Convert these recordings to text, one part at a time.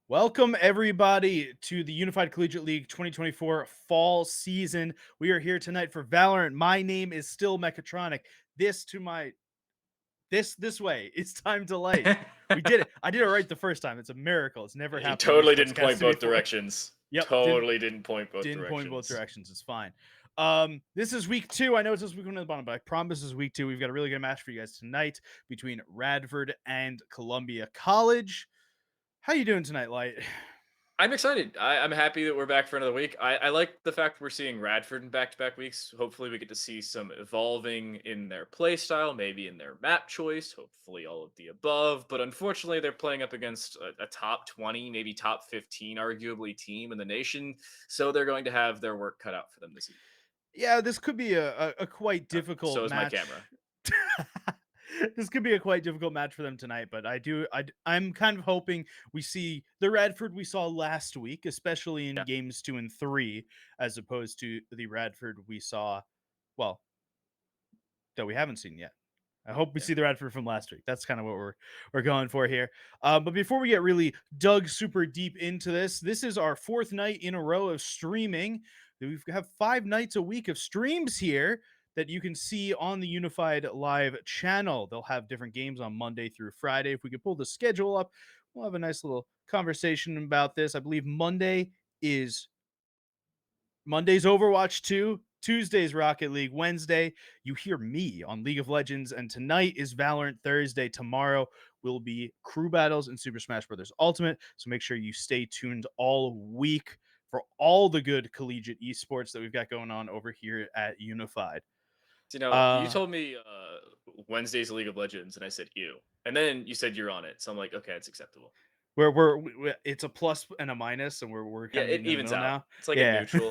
Welcome, everybody, to the Unified Collegiate League 2024 fall season. We are here tonight for Valorant. My name is still Mechatronic. This to my this way. It's time to light. We did it. I did it right the first time. It's a miracle. It's never You happened on these totally didn't point sportscasts both before. directions. Yep, didn't Totally didn't point both didn't point both directions. directions. It's fine. This is week two. I know it's this week one at the bottom, but I promise this is week two. We've got a really good match for you guys tonight between Radford and Columbia College. How you doing tonight, Light? I'm excited. I'm happy that we're back for another week. I like the fact we're seeing Radford in back-to-back weeks. Hopefully, we get to see some evolving in their play style, maybe in their map choice. Hopefully, all of the above. But unfortunately, they're playing up against a top 20, maybe top 15, arguably team in the nation. So they're going to have their work cut out for them this evening. Yeah, this could be a quite difficult So is my match. camera. This could be a quite difficult match for them tonight, but I'm kind of hoping we see the Radford we saw last week, especially in Yeah. games 2 and 3, as opposed to the Radford we saw, well, that we haven't seen yet. I hope we Yeah. see the Radford from last week. That's kind of what we're going for here. But before we get really dug super deep into this, this is our fourth night in a row of streaming. We have 5 nights a week of streams here that you can see on the Unified Live channel. They'll have different games on Monday through Friday. If we could pull the schedule up, we'll have a nice little conversation about this. I believe is Monday's Overwatch 2, Tuesday's Rocket League, Wednesday, you hear me on League of Legends, and tonight is Valorant Thursday. Tomorrow will be crew battles in Super Smash Bros. Ultimate. So make sure you stay tuned all week for all the good collegiate esports that we've got going on over here at Unified. You Uh told me Wednesday's League of Legends, and I said ew, and then you said you're on it, so I'm like, okay, it's acceptable. it's a plus and a minus, and we're Yeah, kind of it meeting in the evens middle out. now. It's like a Yeah. neutral.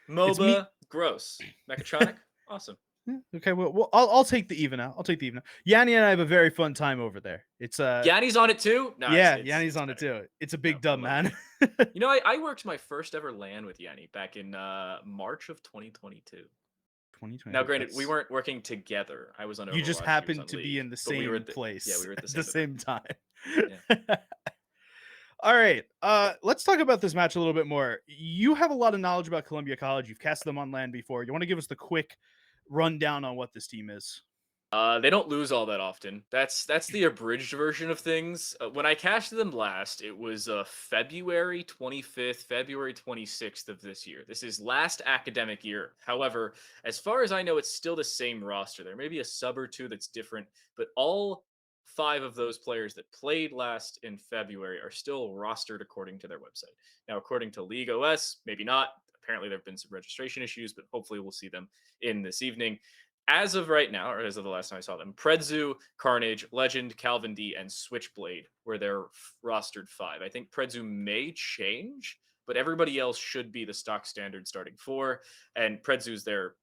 It's me. MOBA, gross. Mechatronic, awesome. Yeah, okay, well, I'll take the even out. I'll take the even out. Yanni and I have a very fun time over there. It's Yanni's on it too. No, yeah, Yanni's it's on it better. too. It's a No, big dub, I love man. Yanni. I worked my first ever LAN with Yanni back in March of 2022. Now, 2022. granted, we That's weren't working together. I was on you just Overwatch. He was happened on to be League, in the but we were same yeah, place we were at the at the same event. same time. Yeah. All right. Let's talk about this match a little bit more. You have a lot of knowledge about Columbia College. You've cast them on land before. You want to give us the quick rundown on what this team is? They don't lose all that often. That's the abridged version of things. When I cashed them last, it was February 25th, February 26th of this year. This is last academic year. However, as far as I know, it's still the same roster. There may be a sub or two that's different, but all five of those players that played last in February are still rostered according to their website. Now, according to League OS, maybe not. Apparently, there have been some registration issues, but hopefully, we'll see them in this evening. As of right now, or as of the last time I saw them, Predzu, Carnage, Legend, Calvin D, and Switchblade were their rostered five. I think Predzu may change, but everybody else should be the stock standard starting four. And Predzu's their,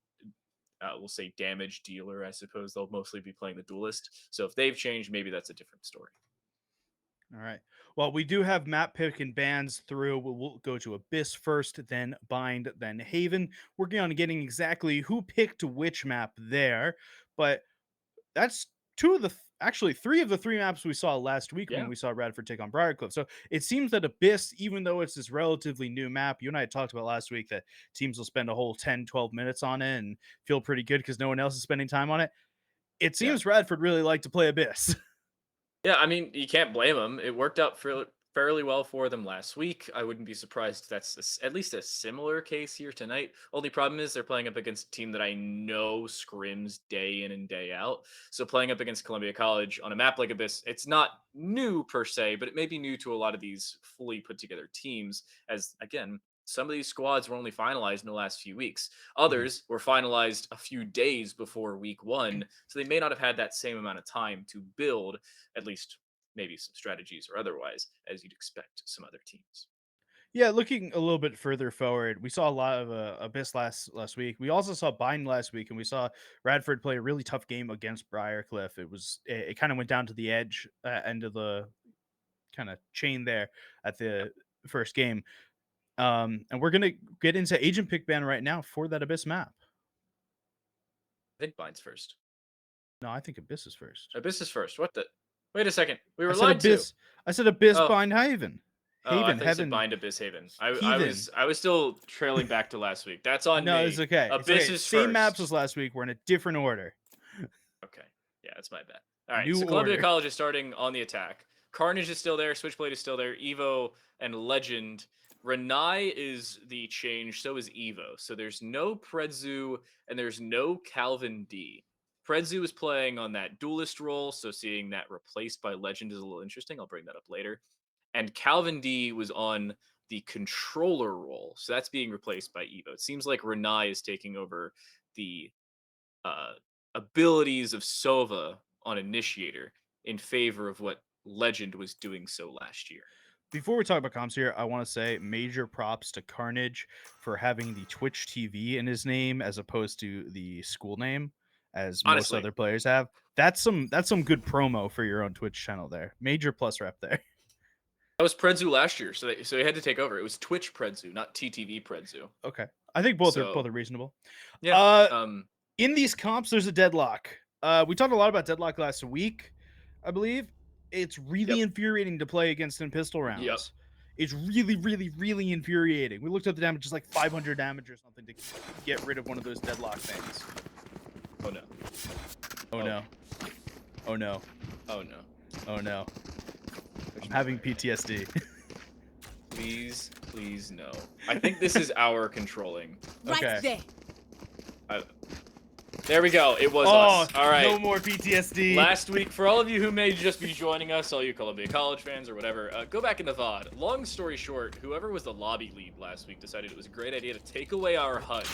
we'll say, damage dealer, I suppose. They'll mostly be playing the duelist. So if they've changed, maybe that's a different story. All right. Well, we do have map pick and bans through. We'll go to Abyss first, then Bind, then Haven. Working on getting exactly who picked which map there, but that's actually three of the three maps we saw last week when Yeah. we saw Radford take on Briarcliff. So it seems that Abyss, even though it's this relatively new map, you and I had talked about last week that teams will spend a whole 10, 12 minutes on it and feel pretty good because no one else is spending time on it. It Yeah. seems Radford really like to play Abyss. Yeah, I mean, you can't blame them. It worked out fairly well for them last week. I wouldn't be surprised if that's at least a similar case here tonight. Only problem is they're playing up against a team that I know scrims day in and day out. So playing up against Columbia College on a map like Abyss, it's not new per se, but it may be new to a lot of these fully put together teams. As again, some of these squads were only finalized in the last few weeks. Mhm. Others were finalized a few days before week one, so they may not have had that same amount of time to build at least maybe some strategies or otherwise, as you'd expect some other teams. Yeah, looking a little bit further forward, we saw a lot of Abyss last week. We also saw Bind last week, and we saw Radford play a really tough game against Briarcliff. It kind of went down to the edge end of the kind of chain there at Yeah, the first game. And we're gonna get into agent pick ban right now for that Abyss map. I think Bind's first. No, I think Abyss is first. Abyss is first. What the? Wait a second. We I were said lied to. Abyss. I said Abyss Oh, Bind Haven. Oh, I Haven, thought you said Heaven, Bind Abyss Haven. Heathen. I was still trailing back to last week. That's on No, it's me. okay. It's Abyss okay. is Same maps first. as last week. We're in a different order. Okay. Yeah, that's my bad. All right. New So Columbia order. College is starting on the attack. Carnage is still there. Switchblade is still there. Evo and Legend. Renai is the change. So is Evo. So there's no Predzu and there's no Calvin D. Predzu is playing on that duelist role. So seeing that replaced by Legend is a little interesting. I'll bring that up later. And Calvin D was on the controller role. So that's being replaced by Evo. It seems like Renai is taking over the uh, abilities of Sova on Initiator in favor of what Legend was doing so last year. Before we talk about comps here, I want to say major props to Carnage for having the Twitch TV in his name as opposed to the school name, as most Honestly, other players have. That's some good promo for your own Twitch channel there. Major plus rep there. that was Predzu last year, so they had to take over. It was Twitch Predzu, not TTV Predzu. Okay. I think both are So reasonable. yeah, Uh in these comps, there's a deadlock. We talked a lot about deadlock last week, I believe. It's really yep, infuriating to play against in pistol yep. rounds. It's really, really, really infuriating. We looked at the damage, just like 500 damage or something to get rid of one of those deadlock things. Oh no, Oh, Oh. no. Oh no. oh no. Oh no. There's I'm no having way. PTSD. Please, please no. I think this is our controlling. Okay. Right there. There we go. It was Oh, us. All right. no more PTSD. Last week, for all of you who may just be joining us, all you Columbia College fans or whatever, go back in the VOD. Long story short, whoever was the lobby lead last week decided it was a great idea to take away our HUD.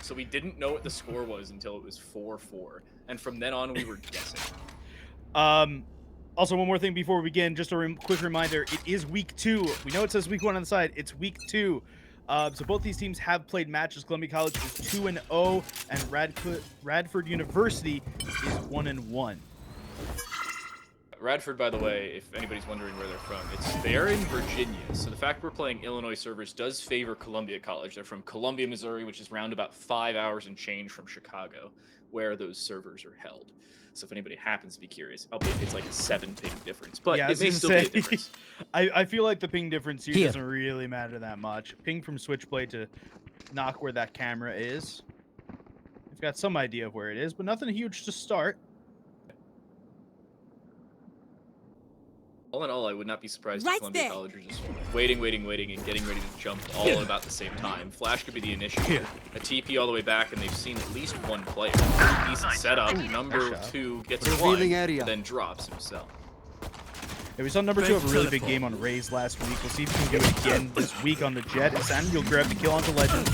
So we didn't know what the score was until it was 4-4. And from then on, we were guessing. Also, one more thing before we begin, just a quick reminder, it is week 2. We know it says week 1 on the side. It's week 2. So both these teams have played matches. Columbia College is 2-0, and Radford University is 1-1. Radford, by the way, if anybody's wondering where they're from, they're in Virginia. So the fact we're playing Illinois servers does favor Columbia College. They're from Columbia, Missouri, which is round about 5 hours and change from Chicago, where those servers are held. So if anybody happens to be curious, albeit it's like a 7 ping difference, but Yeah, I it was may gonna still be a say, difference. I feel like the ping difference here Here. doesn't really matter that much. Ping from Switchblade to knock where that camera is. We've got some idea of where it is, but nothing huge to start. All in all, I would not be surprised Right if Columbia there. College are just waiting, and getting ready to jump all at about the same time. Flash could be the initiator. A TP all the way back, and they've seen at least one player. Decent setup. Number shot. 2 gets Revealing one, area. then drops himself. Yeah, we saw number 2 have a really big game on Raze last week. We'll see if we can do it again this week on the Jet. And Sandy will grab the kill onto Legend.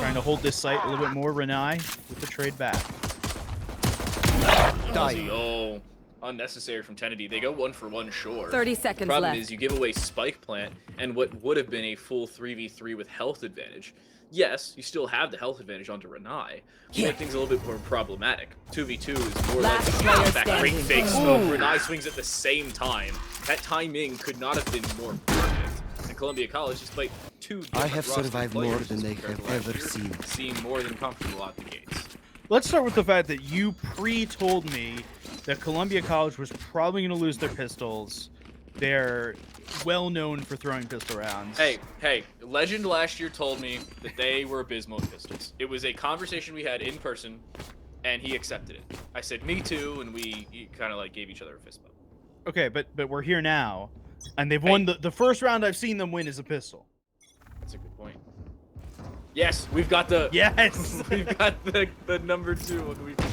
Trying to hold this site a little bit more. Renai with the trade back. Die. Oh, unnecessary from Tennedy. They go 1-for-1, sure. 30 seconds Problem left. is, you give away Spike Plant and what would have been a full 3v3 with health advantage. Yes, you still have the health advantage onto Renai. Make things a little bit more problematic. 2v2 is more Last like player that great standing. fake smoke. Renai swings at the same time. That timing could not have been more perfect. And Columbia College, despite 2 different I have roster survived players more than they compared to have last ever year, seen. seem more than comfortable out the gates. Let's start with the fact that you told me that Columbia College was probably going to lose their pistols. They're well known for throwing pistol rounds. Hey, Legend last year told me that they were abysmal at pistols. It was a conversation we had in person, and he accepted it. I said, me too, and we kind of like gave each other a fist bump. Okay, but we're here now, and they've won the first round I've seen them win is a pistol. That's a good point. Yes, we've got the Yes! we've got the number 2 on week 2.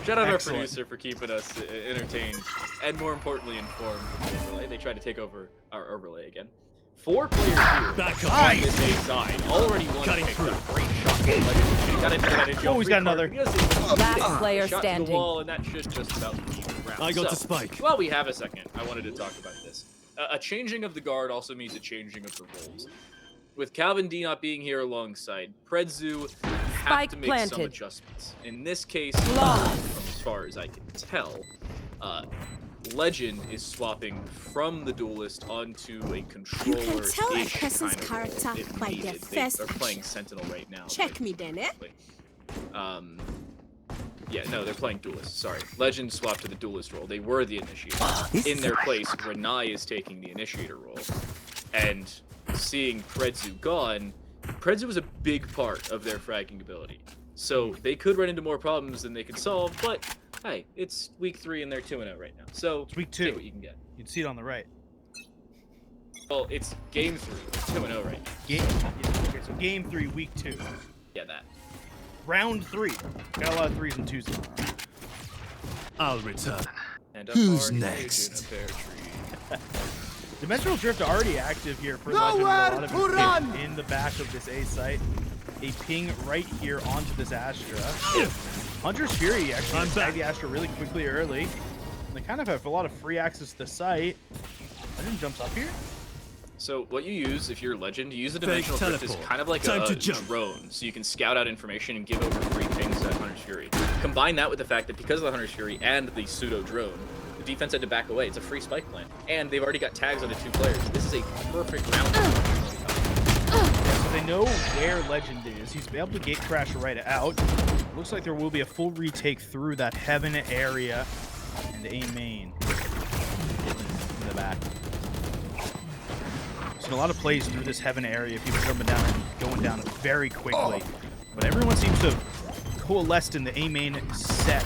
Shout out Excellent. our producer for keeping us entertained and more importantly informed with the overlay. They tried to take over our overlay again. 4 players here Back up. on this A side. Already one Cutting picked through. up. Great shot. He got into that and Oh, he's got another. Last player shot to standing. the wall, and that should just about be the round. I got So, the spike. While we have a second, I wanted to talk about this. A changing of the guard also means a changing of the roles. With Calvin D not being here alongside, Predzu have Spike to make some planted. adjustments. In this case, Lost. from as far as I can tell, Legend is swapping from the duelist onto a controller. You can tell a person's character by their first They're playing action. Sentinel right now. Check me then, eh? Yeah, no, they're playing duelist. Sorry, Legend swapped to the duelist role. They were the initiator. This In their place, Renai is taking the initiator role. And seeing Predzu gone, Predzu was a big part of their fragging ability. So they could run into more problems than they could solve, but hey, it's week 3 and they're 2-0 right now. So It's week 2. Take what you can get. You'd see it on the right. Well, it's game 3. 2-0 right now. Okay, so game 3, week 2. Yeah, that. Round 3. Got a lot of 3s and 2s. I'll return. And a Who's party next? in a pear tree. Dimensional Drift already active here for Legend. Nowhere A lot of to it run! in the back of this A site. A ping right here onto this Astra. Hunter's Fury actually tagged the Astra really quickly early. They kind of have a lot of free access to the site. Legend jumps up here. So what you use if you're Legend, you use the Dimensional Drift as teleport. kind of like Time a to jump. drone, so you can scout out information and give over free pings to Hunter's Fury. Combine that with the fact that because of the Hunter's Fury and the pseudo drone, the defense had to back away. It's a free spike plant, and they've already got tags on the 2 players. This is a perfect round. So they know where Legend is. He's able to gate crash right out. Looks like there will be a full retake through that Heaven area and A main in the back. So a lot of plays through this Heaven area. People jumping down and going down very quickly. But everyone seems to have coalesced in the A main set.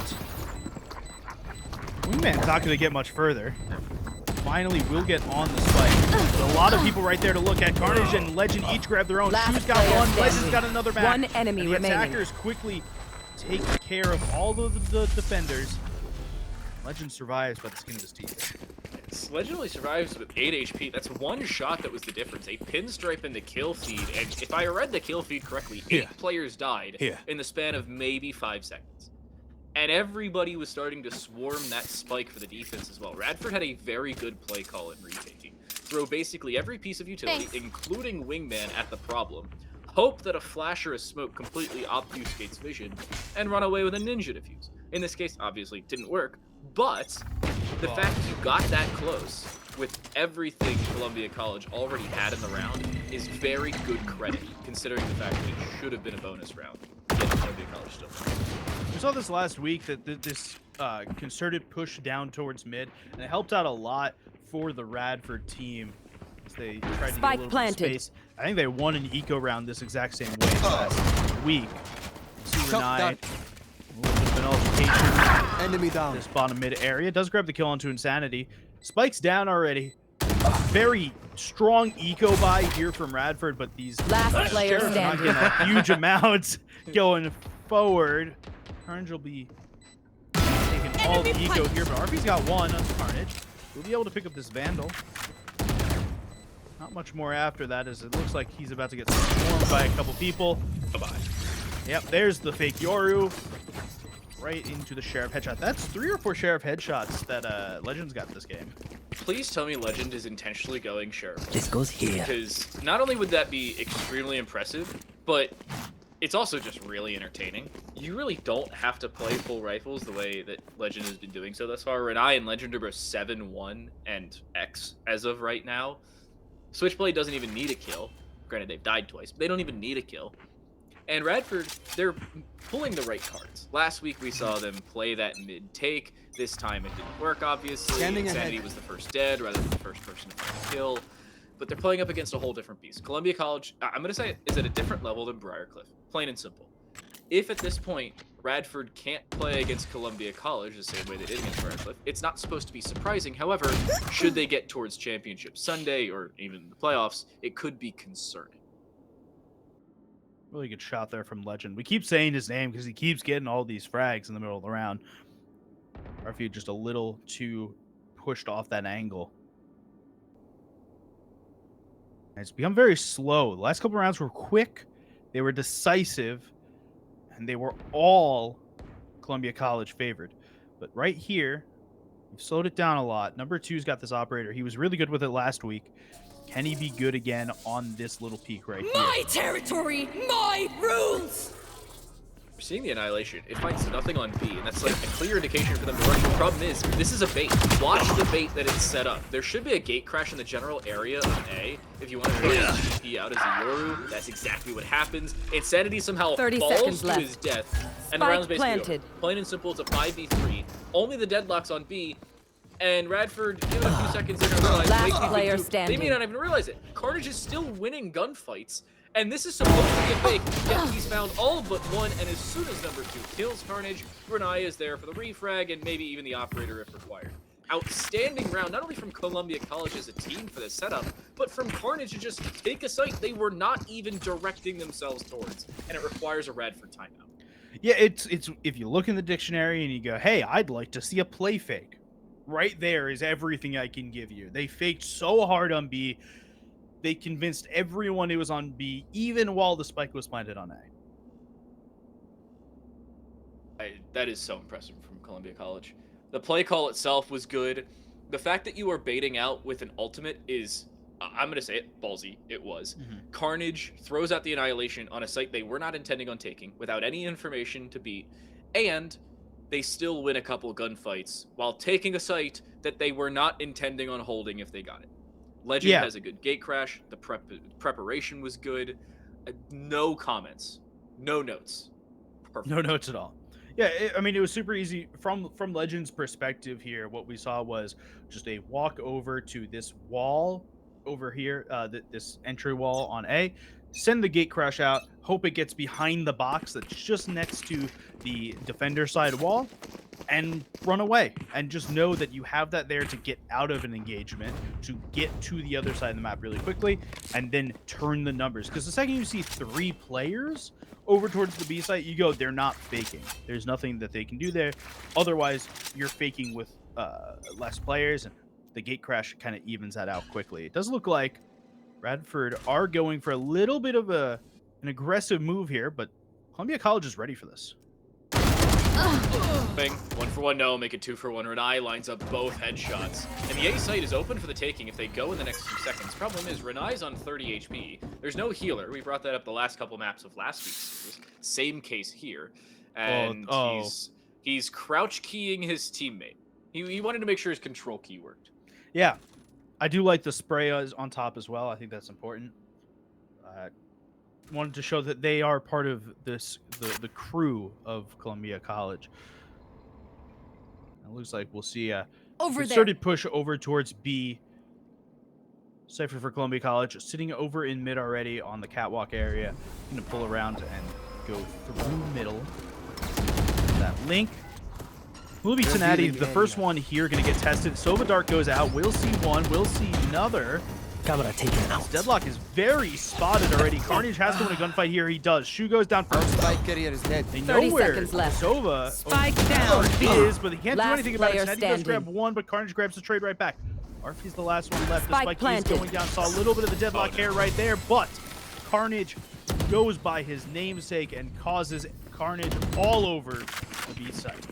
Wingman's not going to get much further. Finally, will get on the spike. There's a lot of people right there to look at. Carnage and Legend each grab their own. Last Two's got player one. standing. Legend's got another back. One enemy and the remaining. attackers quickly take care of all of the defenders. Legend survives by the skin of his teeth. Legend only survives with 8 HP. That's one shot that was the difference. A pinstripe in the kill feed, and if I read the kill feed correctly, 8 players died in the span of maybe 5 seconds. And everybody was starting to swarm that spike for the defense as well. Radford had a very good play call in retaking. Throw basically every piece of utility, including Wingman, at the problem. Hope that a flash or a smoke completely obfuscates vision, and run away with a ninja defuse. In this case, obviously, it didn't work, but the fact you got that close with everything Columbia College already had in the round is very good credit, considering the fact that it should have been a bonus round. Yet Columbia College still. We saw this last week that this concerted push down towards mid, and it helped out a lot for the Radford team as they tried to get a little bit of space. I think they won an eco round this exact same way last week. Renai, a little bit of an altercation. Enemy down. This bottom mid area does grab the kill onto Insanity. Spike's down already. Very strong eco buy here from Radford, but these Last player Sheriffs are not standing. getting a huge amounts going forward. Carnage will be taking all the eco here, but RP's got one on Carnage. We'll be able to pick up this Vandal. Not much more after that, as it looks like he's about to get swarmed by a couple people. Bye-bye. Yep, there's the fake Yoru. Right into the Sheriff headshot. That's 3 or 4 Sheriff headshots that Legend's got this game. Please tell me Legend is intentionally going Sheriff. This goes here. Because not only would that be extremely impressive, but it's also just really entertaining. You really don't have to play full rifles the way that Legend has been doing so thus far. Renai and Legend are both 7-1 and X as of right now. Switchblade doesn't even need a kill. Granted, they've died twice, but they don't even need a kill. And Radford, they're pulling the right cards. Last week we saw them play that mid-take. This time it didn't work, obviously. Standing Insanity ahead. was the first dead rather than the first person to find a kill. But they're playing up against a whole different beast. Columbia College, I'm going to say, is at a different level than Briarcliff. Plain and simple. If at this point Radford can't play against Columbia College the same way they did against Briarcliff, it's not supposed to be surprising. However, should they get towards Championship Sunday or even the playoffs, it could be concerning. Really good shot there from Legend. We keep saying his name because he keeps getting all these frags in the middle of the round. RFU just a little too pushed off that angle. And it's become very slow. The last couple rounds were quick, they were decisive, and they were all Columbia College favored. But right here, we've slowed it down a lot. Number 2's got this operator. He was really good with it last week. Can he be good again on this little peak right here? My territory, my rules! We're seeing the Annihilation. It finds nothing on B, and that's like a clear indication for them to rush. The problem is, this is a bait. Watch the bait that it's set up. There should be a gate crash in the general area of A. If you want to run GP out as a Yoru, that's exactly what happens. Insanity somehow 30 falls seconds to left. his death, and the Spike round's basically planted. over. Plain and simple, it's a 5v3. Only the deadlock's on B. And Radford, give it a few seconds, they're gonna realize Last Blake needs player to do- standing. They may not even realize it. Carnage is still winning gunfights, and this is supposed to be a fake, yet he's found all but one, and as soon as number 2 kills Carnage, Renai is there for the refrag, and maybe even the operator if required. Outstanding round, not only from Columbia College as a team for this setup, but from Carnage to just take a site they were not even directing themselves towards, and it requires a Radford timeout. Yeah, it's if you look in the dictionary and you go, "Hey, I'd like to see a play fake." Right there is everything I can give you. They faked so hard on B. They convinced everyone it was on B, even while the spike was planted on A. That is so impressive from Columbia College. The play call itself was good. The fact that you are baiting out with an ultimate is, I'm going to say it, ballsy. It was. Carnage throws out the Annihilation on a site they were not intending on taking without any information to beat, and they still win a couple gunfights while taking a site that they were not intending on holding if they got it. Legend Yeah. has a good gate crash. The preparation was good. No comments. No notes. Perfect. No notes at all. Yeah, I mean, it was super easy from Legend's perspective here. What we saw was just a walk over to this wall over here, this entry wall on A, send the gate crash out, hope it gets behind the box that's just next to the defender side wall, and run away. And just know that you have that there to get out of an engagement, to get to the other side of the map really quickly, and then turn the numbers. Because the second you see 3 players over towards the B site, you go, they're not faking. There's nothing that they can do there. Otherwise, you're faking with less players, and the gate crash kind of evens that out quickly. It does look like Radford are going for a little bit of an aggressive move here, but Columbia College is ready for this. Bing. 1 for 1, no. Make it 2 for 1. Renai lines up both headshots. And the A site is open for the taking if they go in the next few seconds. Problem is, Renai's on 30 HP. There's no healer. We brought that up the last couple maps of last week's series. Same case here. And he's crouch keying his teammate. He wanted to make sure his control key worked. Yeah. I do like the spray on top as well. I think that's important. Wanted to show that they are part of this, the crew of Columbia College. It looks like we'll see a concerted push over towards B. Cypher for Columbia College, sitting over in mid already on the catwalk area. Going to pull around and go through middle. That link. Will be Tenati, the first one here, going to get tested. Sova Dark goes out. We'll see one. We'll see another. Camera taken out. Deadlock is very spotted already. Carnage has to win a gunfight here. He does. Shu goes down first. Spike carrier is dead. They know 30 where seconds left. Sova Spike down. is, but he can't do Last anything about it. player Tenati does grab standing. one, but Carnage grabs the trade right back. Arfie's the last one left. The Spike spike is planted. going down. Saw a little bit of the Deadlock hair right there, but Carnage goes by his namesake and causes carnage all over the B site.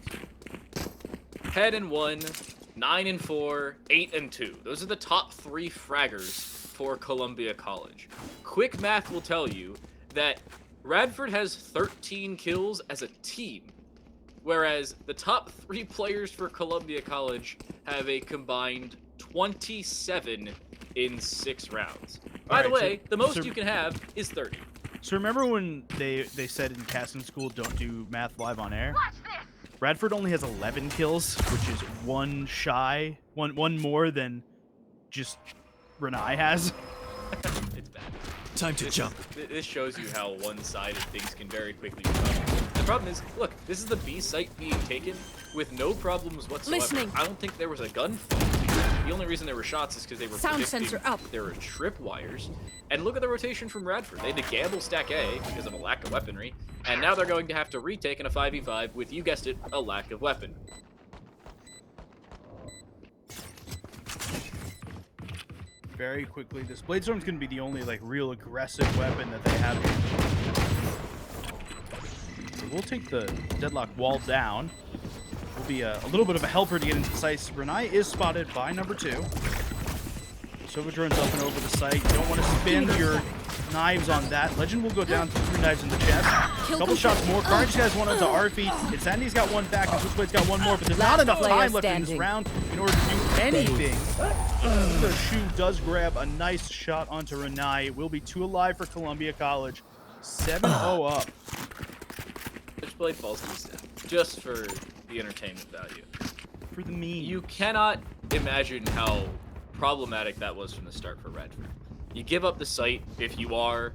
10-1, 9-4, 8-2. Those are the top 3 fraggers for Columbia College. Quick math will tell you that Radford has 13 kills as a team, whereas the top 3 players for Columbia College have a combined 27 in 6 rounds. By the way, the most you can have is 30. So remember when they said in casting school, don't do math live on air? Radford only has 11 kills, which is one more than just Renai has. It's bad. Time to jump. This shows you how one-sided things can very quickly become. The problem is, look, this is the B site being taken with no problems whatsoever. Listening. I don't think there was a gunfight. The only reason there were shots is because they were Sound predicting sensor up. there were tripwires. And look at the rotation from Radford. They had to gamble stack A because of a lack of weaponry. And now they're going to have to retake in a 5v5 with, you guessed it, a lack of weapon. Very quickly, this Bladestorm's going to be the only real aggressive weapon that they have. So we'll take the Deadlock wall down. Will be a little bit of a helper to get into the sites. Renai is spotted by number 2. Sova drones up and over the site. You don't want to spin your knives on that. Legend will go down to 3 knives in the chest. Couple shots more. Carnage has one onto Arfie. Insandy's got one back, and Switchblade's got one more, but there's not Last enough player time left in this standing. round in order to do anything. The Shu does grab a nice shot onto Renai. It will be 2 alive for Columbia College. 7-0 up. Switchblade falls to his death, just for the entertainment value. for the meme. You cannot imagine how problematic that was from the start for Radford. You give up the site if you are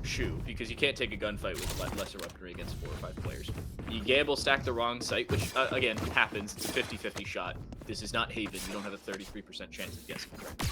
Shu, because you can't take a gunfight with lesser weaponry against 4 or 5 players. You gamble, stack the wrong site, which, again, happens. It's a 50-50 shot. This is not Haven. You don't have a 33% chance of guessing correct.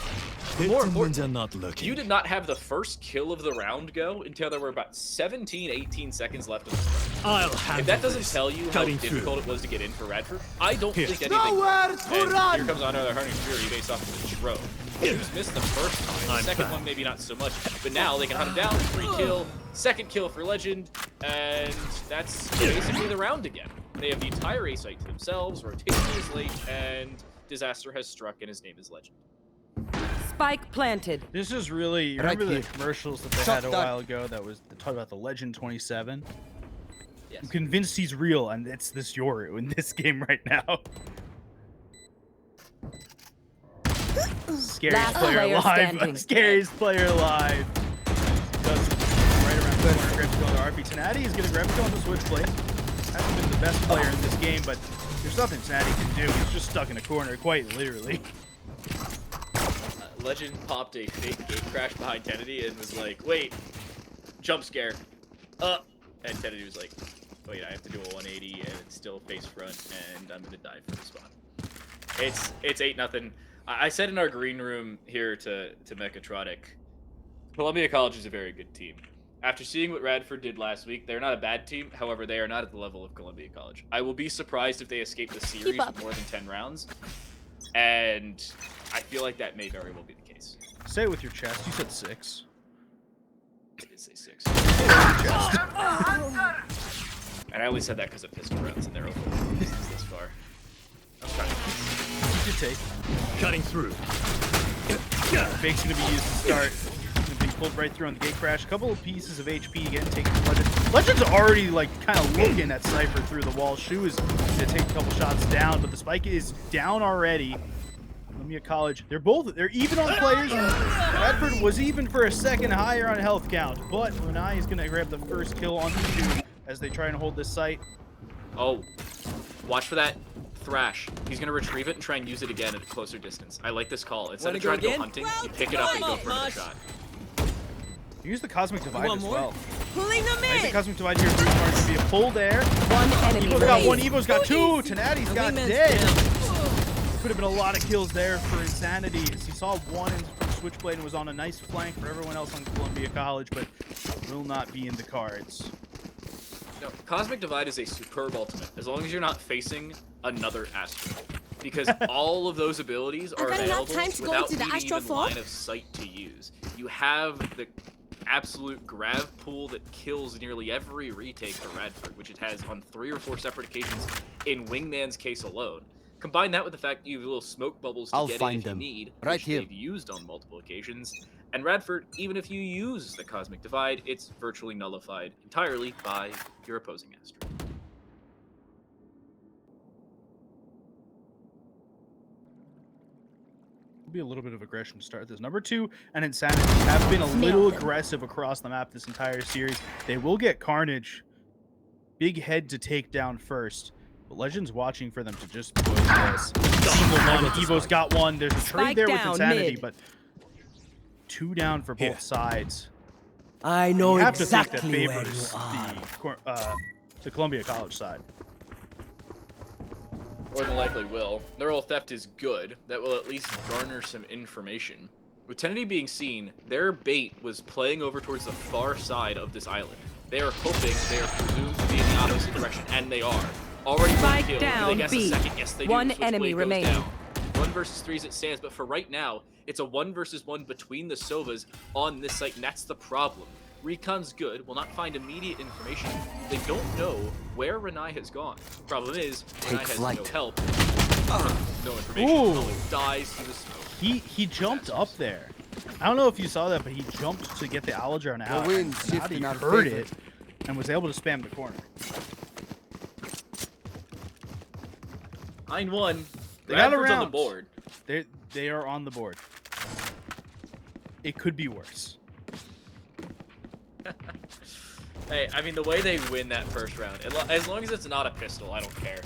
More importantly, are not looking. you did not have the first kill of the round go until there were about 17, 18 seconds left in the start. I'll handle If that doesn't this. tell you how Cutting difficult through. it was to get in for Radford, I don't Here. think anything. Nowhere to And run! here comes another Hunting Fury based off of the Tro. Shoes missed the first time. The I'm second back. one, maybe not so much. But now they can hunt him down. 3 kill. Second kill for Legend. And that's basically the round again. They have the entire A site to themselves. Rotation is late. And disaster has struck, and his name is Legend. Spike planted. This is really, you Right remember the here. commercials that they Shot had a that. while ago that was talking about the Legend 27? Yes. I'm convinced he's real, and it's this Yoru in this game right now. Scariest Last player player alive. standing. Scariest player alive. Does right around the corner. Grabs going to RP. Tenati is going to grab going to Switchblade. Hasn't been the best player in this game, but there's nothing Tenati can do. He's just stuck in a corner, quite literally. Legend popped a fake gate crash behind Kennedy and was like, wait, jump scare. And Kennedy was like, wait, I have to do a 180 and it's still face front and I'm gonna die for the spawn. It's 8-0. I said in our green room here to Mechatronic, Columbia College is a very good team. After seeing what Radford did last week, they're not a bad team. However, they are not at the level of Columbia College. I will be surprised if they escape the series with more than 10 rounds. And I feel like that may very well be the case. Say it with your chest. You said 6. I did say 6. And I only said that because of pistol rounds and they're over this far. I'm trying to... Good take. Cutting through. Fake's going to be used to start. Going to be pulled right through on the gate crash. A couple of pieces of HP again taken from Legend. Legend's already like kind of looking at Cypher through the wall. Shu is going to take a couple shots down, but the spike is down already. Columbia College, they're even on players. Radford was even for a second higher on health count, but Lunai is going to grab the first kill on the Shu as they try and hold this site. Oh, watch for that thrash. He's going to retrieve it and try and use it again at a closer distance. I like this call. Instead of trying to go hunting, you pick it up and go for another shot. Use the Cosmic Divide as well. Pulling them I think the in. Cosmic Divide here is going to be a pull there. One enemy Evo's got one, remains. Evo's got two, Tenati's got wingman's dead. down. Could have been a lot of kills there for Insanity. As he saw one in Switchblade and was on a nice flank for everyone else on Columbia College, but will not be in the cards. No, Cosmic Divide is a superb ultimate, as long as you're not facing another Astro. Because all of those abilities are got enough available time to go without into the needing Astro even Fall? line of sight to use. You have the absolute grav pool that kills nearly every retake for Radford, which it has on 3 or 4 separate occasions in Wingman's case alone. Combine that with the fact that you have little smoke bubbles to I'll get in find if you them. need, Right which here. they've used on multiple occasions. And Radford, even if you use the Cosmic Divide, it's virtually nullified entirely by your opposing Astro. Will be a little bit of aggression to start this. Number 2 and Insanity have been a little aggressive across the map this entire series. They will get Carnage. Big head to take down first. But Legend's watching for them to just push this. Single one. Evo's got one. There's a trade Spike there with down, Insanity, mid. but 2 down for both Here. sides. I know You have to think that exactly where you favors are. the Columbia College side. More than likely will. Neural theft is good. That will at least garner some information. With Tenedy being seen, their bait was playing over towards the far side of this island. They are hoping they are presumed to be in the opposite direction, and they are. Already one Spike kill. down, Do they guess B. a second? Yes, they do. One Switchblade enemy goes remaining. down. 1 versus 3 as it stands, but for right now, it's a 1 versus 1 between the Sovas on this site, and that's the problem. Recon's good, will not find immediate information. They don't know where Renai has gone. Problem is, Renai has flight. no help. No information. Ooh. Oh, dies to the smoke. He jumped up there. I don't know if you saw that, but he jumped to get the Algernon out. wind's and Sonati shifting our heard favor. it and was able to spam the corner. 9-1. They got Radford's on the around. board. They are on the board. It could be worse. Hey, I mean, the way they win that first round, as long as it's not a pistol, I don't care.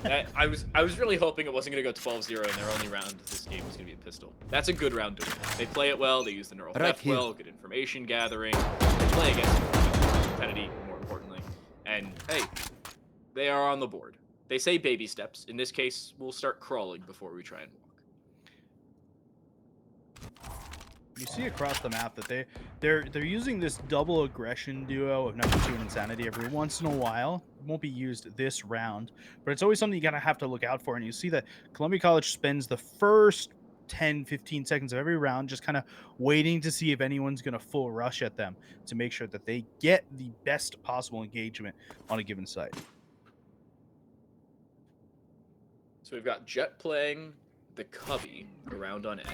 I was really hoping it wasn't going to go 12-0 and their only round of this game was going to be a pistol. That's a good round to win. They play it well. They use the neural theft well. Good information gathering. They play against Kennedy, more importantly. And hey, they are on the board. They say baby steps. In this case, we'll start crawling before we try and walk. You see across the map that they're using this double aggression duo of number 2 and Insanity every once in a while. It won't be used this round, but it's always something you gotta have to look out for. And you see that Columbia College spends the first 10-15 seconds of every round just kind of waiting to see if anyone's going to full rush at them to make sure that they get the best possible engagement on a given site. So we've got Jet playing the Cubby around on A.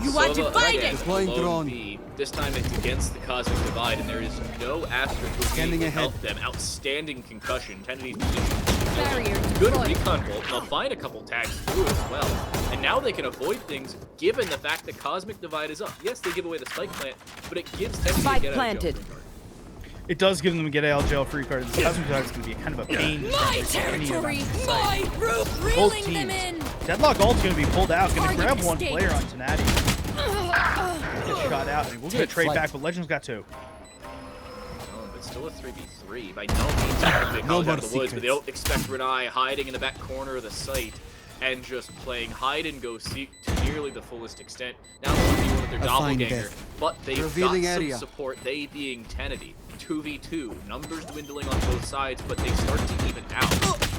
You want to find it! Deploying drone. B. This time it's against the Cosmic Divide, and there is no Astra to help them. Outstanding concussion. Kennedy's Barrier good destroyed. recon bolt. They'll find a couple tags through as well. And now they can avoid things given the fact that Cosmic Divide is up. Yes, they give away the spike plant, but it gives Kennedy Spike a get planted. out of jail free card. It does give them a get AL jail free card. The Cosmic Divide is going to be kind of a pain. My territory! My group! Both Reeling them teams. in! Deadlock ult's going to be pulled out. Going to Target grab one escaped. player on Tenati. Get shot out. And we'll get a trade back, but Legends got 2. Oh, but still a 3v3. By no means they No out more of the woods, but they don't secrets. expect Renai hiding in the back corner of the site and just playing hide and go seek to nearly the fullest extent. Now they'll be one of their A fine doppelganger, death. but they've Revealing got some area. support, they being Tenedy. 2v2, numbers dwindling on both sides, but they start to even out.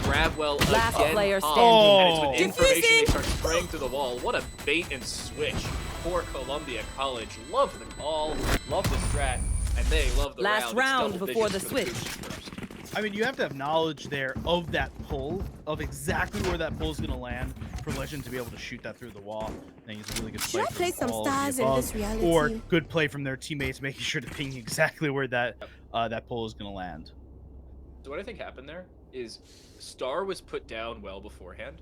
Grabwell Last again player up, standing. and it's with information they Defusing. start spraying through the wall. What a bait and switch for Columbia College. Love the call, love the strat, and they love the Last round. round It's double before digits the for switch. Cougars first. I mean, you have to have knowledge there of that pull, of exactly where that pull is going to land for Legend to be able to shoot that through the wall. I think it's a really good play. Should I from play some all of the stars in above, this reality? or good play from their teammates, making sure to ping exactly where that that pull is going to land. So what I think happened there is Star was put down well beforehand,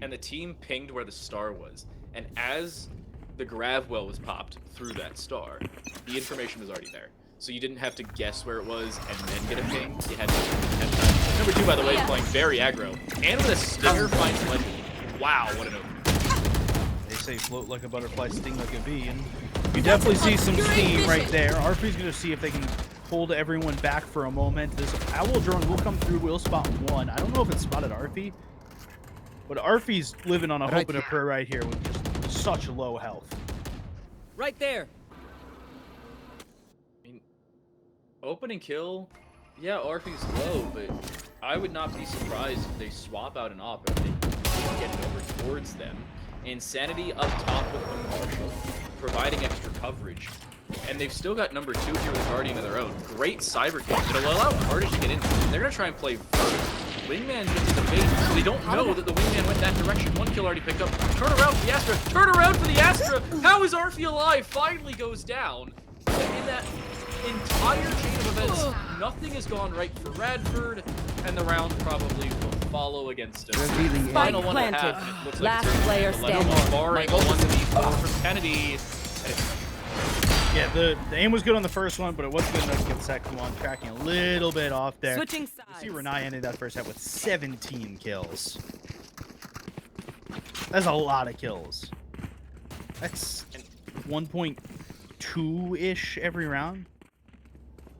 and the team pinged where the star was. And as the grav well was popped through that star, the information was already there. So you didn't have to guess where it was and then get a ping. You had to. Number 2, by the way, is playing very aggro. And with a stinger finds Legend. Wow, what an opening. They say float like a butterfly, sting like a bee, and you definitely see some steam right there. RF's going to see if they can hold everyone back for a moment. This owl drone will come through, will spot 1. I don't know if it's spotted Arfy, but Arfy's living on a hope and a prayer right here with just such low health. Right there. I mean, opening kill, yeah, Orphe's low, but I would not be surprised if they swap out an op if they can get it over towards them. Insanity up top with the Marshall, providing extra coverage. And they've still got number 2 here with Guardian of their own. Great cyber kick. It'll allow Carnage to get in. They're going to try and play first. Wingman just in the bait, so they don't know that the Wingman went that direction. 1 kill already picked up. Turn around for the Astra. Turn around for the Astra. How is Arfy alive? Finally goes down. But in that entire chain of events, nothing has gone right for Radford, and the round probably will follow against us. Revealing Final Spike one to planted. have. It looks Last like it's player the level standing. barring a 1v4 from Kennedy. Yeah, the aim was good on the first one, but it wasn't good enough to get the second one. Tracking a little bit off there. Switching You sides. see Renai ended that first half with 17 kills. That's a lot of kills. That's 1.2-ish every round.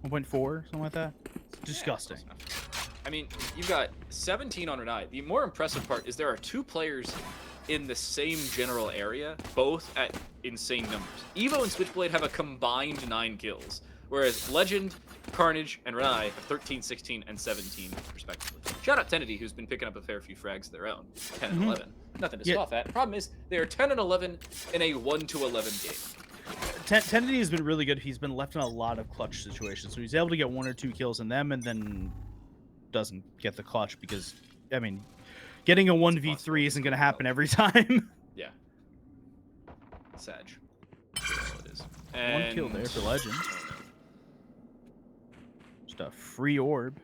1.4, something like that. It's disgusting. I mean, you've got 17 on Renai. The more impressive part is there are 2 players in the same general area, both at insane numbers. Evo and Switchblade have a combined 9 kills, whereas Legend, Carnage, and Renai have 13, 16, and 17, respectively. Shout out Tenedy, who's been picking up a fair few frags of their own. 10 and 11. Nothing to scoff at. Problem is, they are 10 and 11 in a 1-11 game. Tenedy has been really good. He's been left in a lot of clutch situations, so he's able to get 1 or 2 kills in them, and then doesn't get the clutch because, I mean, getting a 1v3 isn't going to happen every time. Yeah. Sag. That's what it is. And... 1 kill there for Legend. Just a free orb.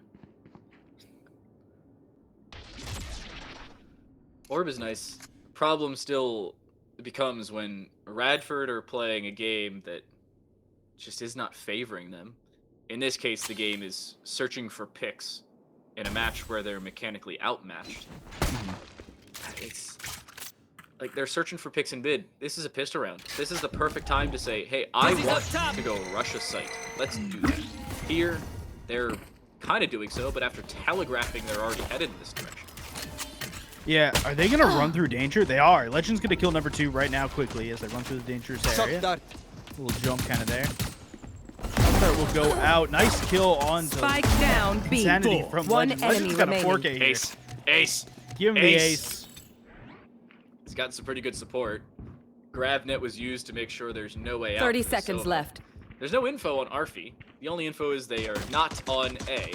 Orb is nice. Problem still becomes when Radford are playing a game that just is not favoring them. In this case, the game is searching for picks in a match where they're mechanically outmatched. It's like they're searching for picks and bid. This is a pistol round. This is the perfect time to say, hey, I want to go rush a site. Let's do that. Here, they're kind of doing so, but after telegraphing, they're already headed in this direction. Yeah, are they going to run through danger? They are. Legend's going to kill number 2 right now quickly as they run through the dangerous area. Little jump kind of there. That will go out. Nice kill on Spike down B. Insanity from One Legend. enemy Legend's got a remaining. 4K here. Ace. Ace. Give him the ace. He's gotten some pretty good support. GravNet was used to make sure there's no way out. 30 for seconds Sova. left. There's no info on Arfi. The only info is they are not on A,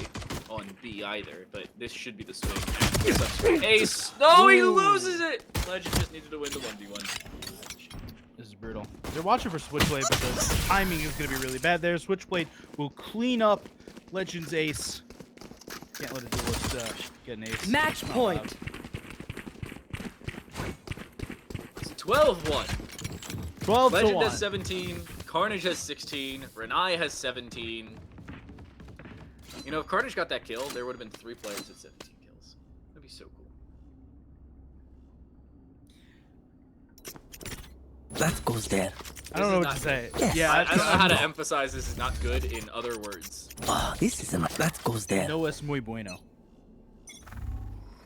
on B either, but this should be the swing. Subsequent ace. No, he loses it! Legend just needed to win the 1v1. This is brutal. They're watching for Switchblade, but the timing is going to be really bad there. Switchblade will clean up Legend's ace. Can't let a duelist get an ace. Match Not point. allowed. It's 12-1. 12 to Legend 1. has 17, Carnage has 16, Renai has 17. You know, if Carnage got that kill, there would have been 3 players at 17 kills. That'd be so cool. That goes there. I don't know what to This is say. Yes. Yeah, I don't know how to emphasize this is not good in other words. Oh, this is that goes there. No es muy bueno.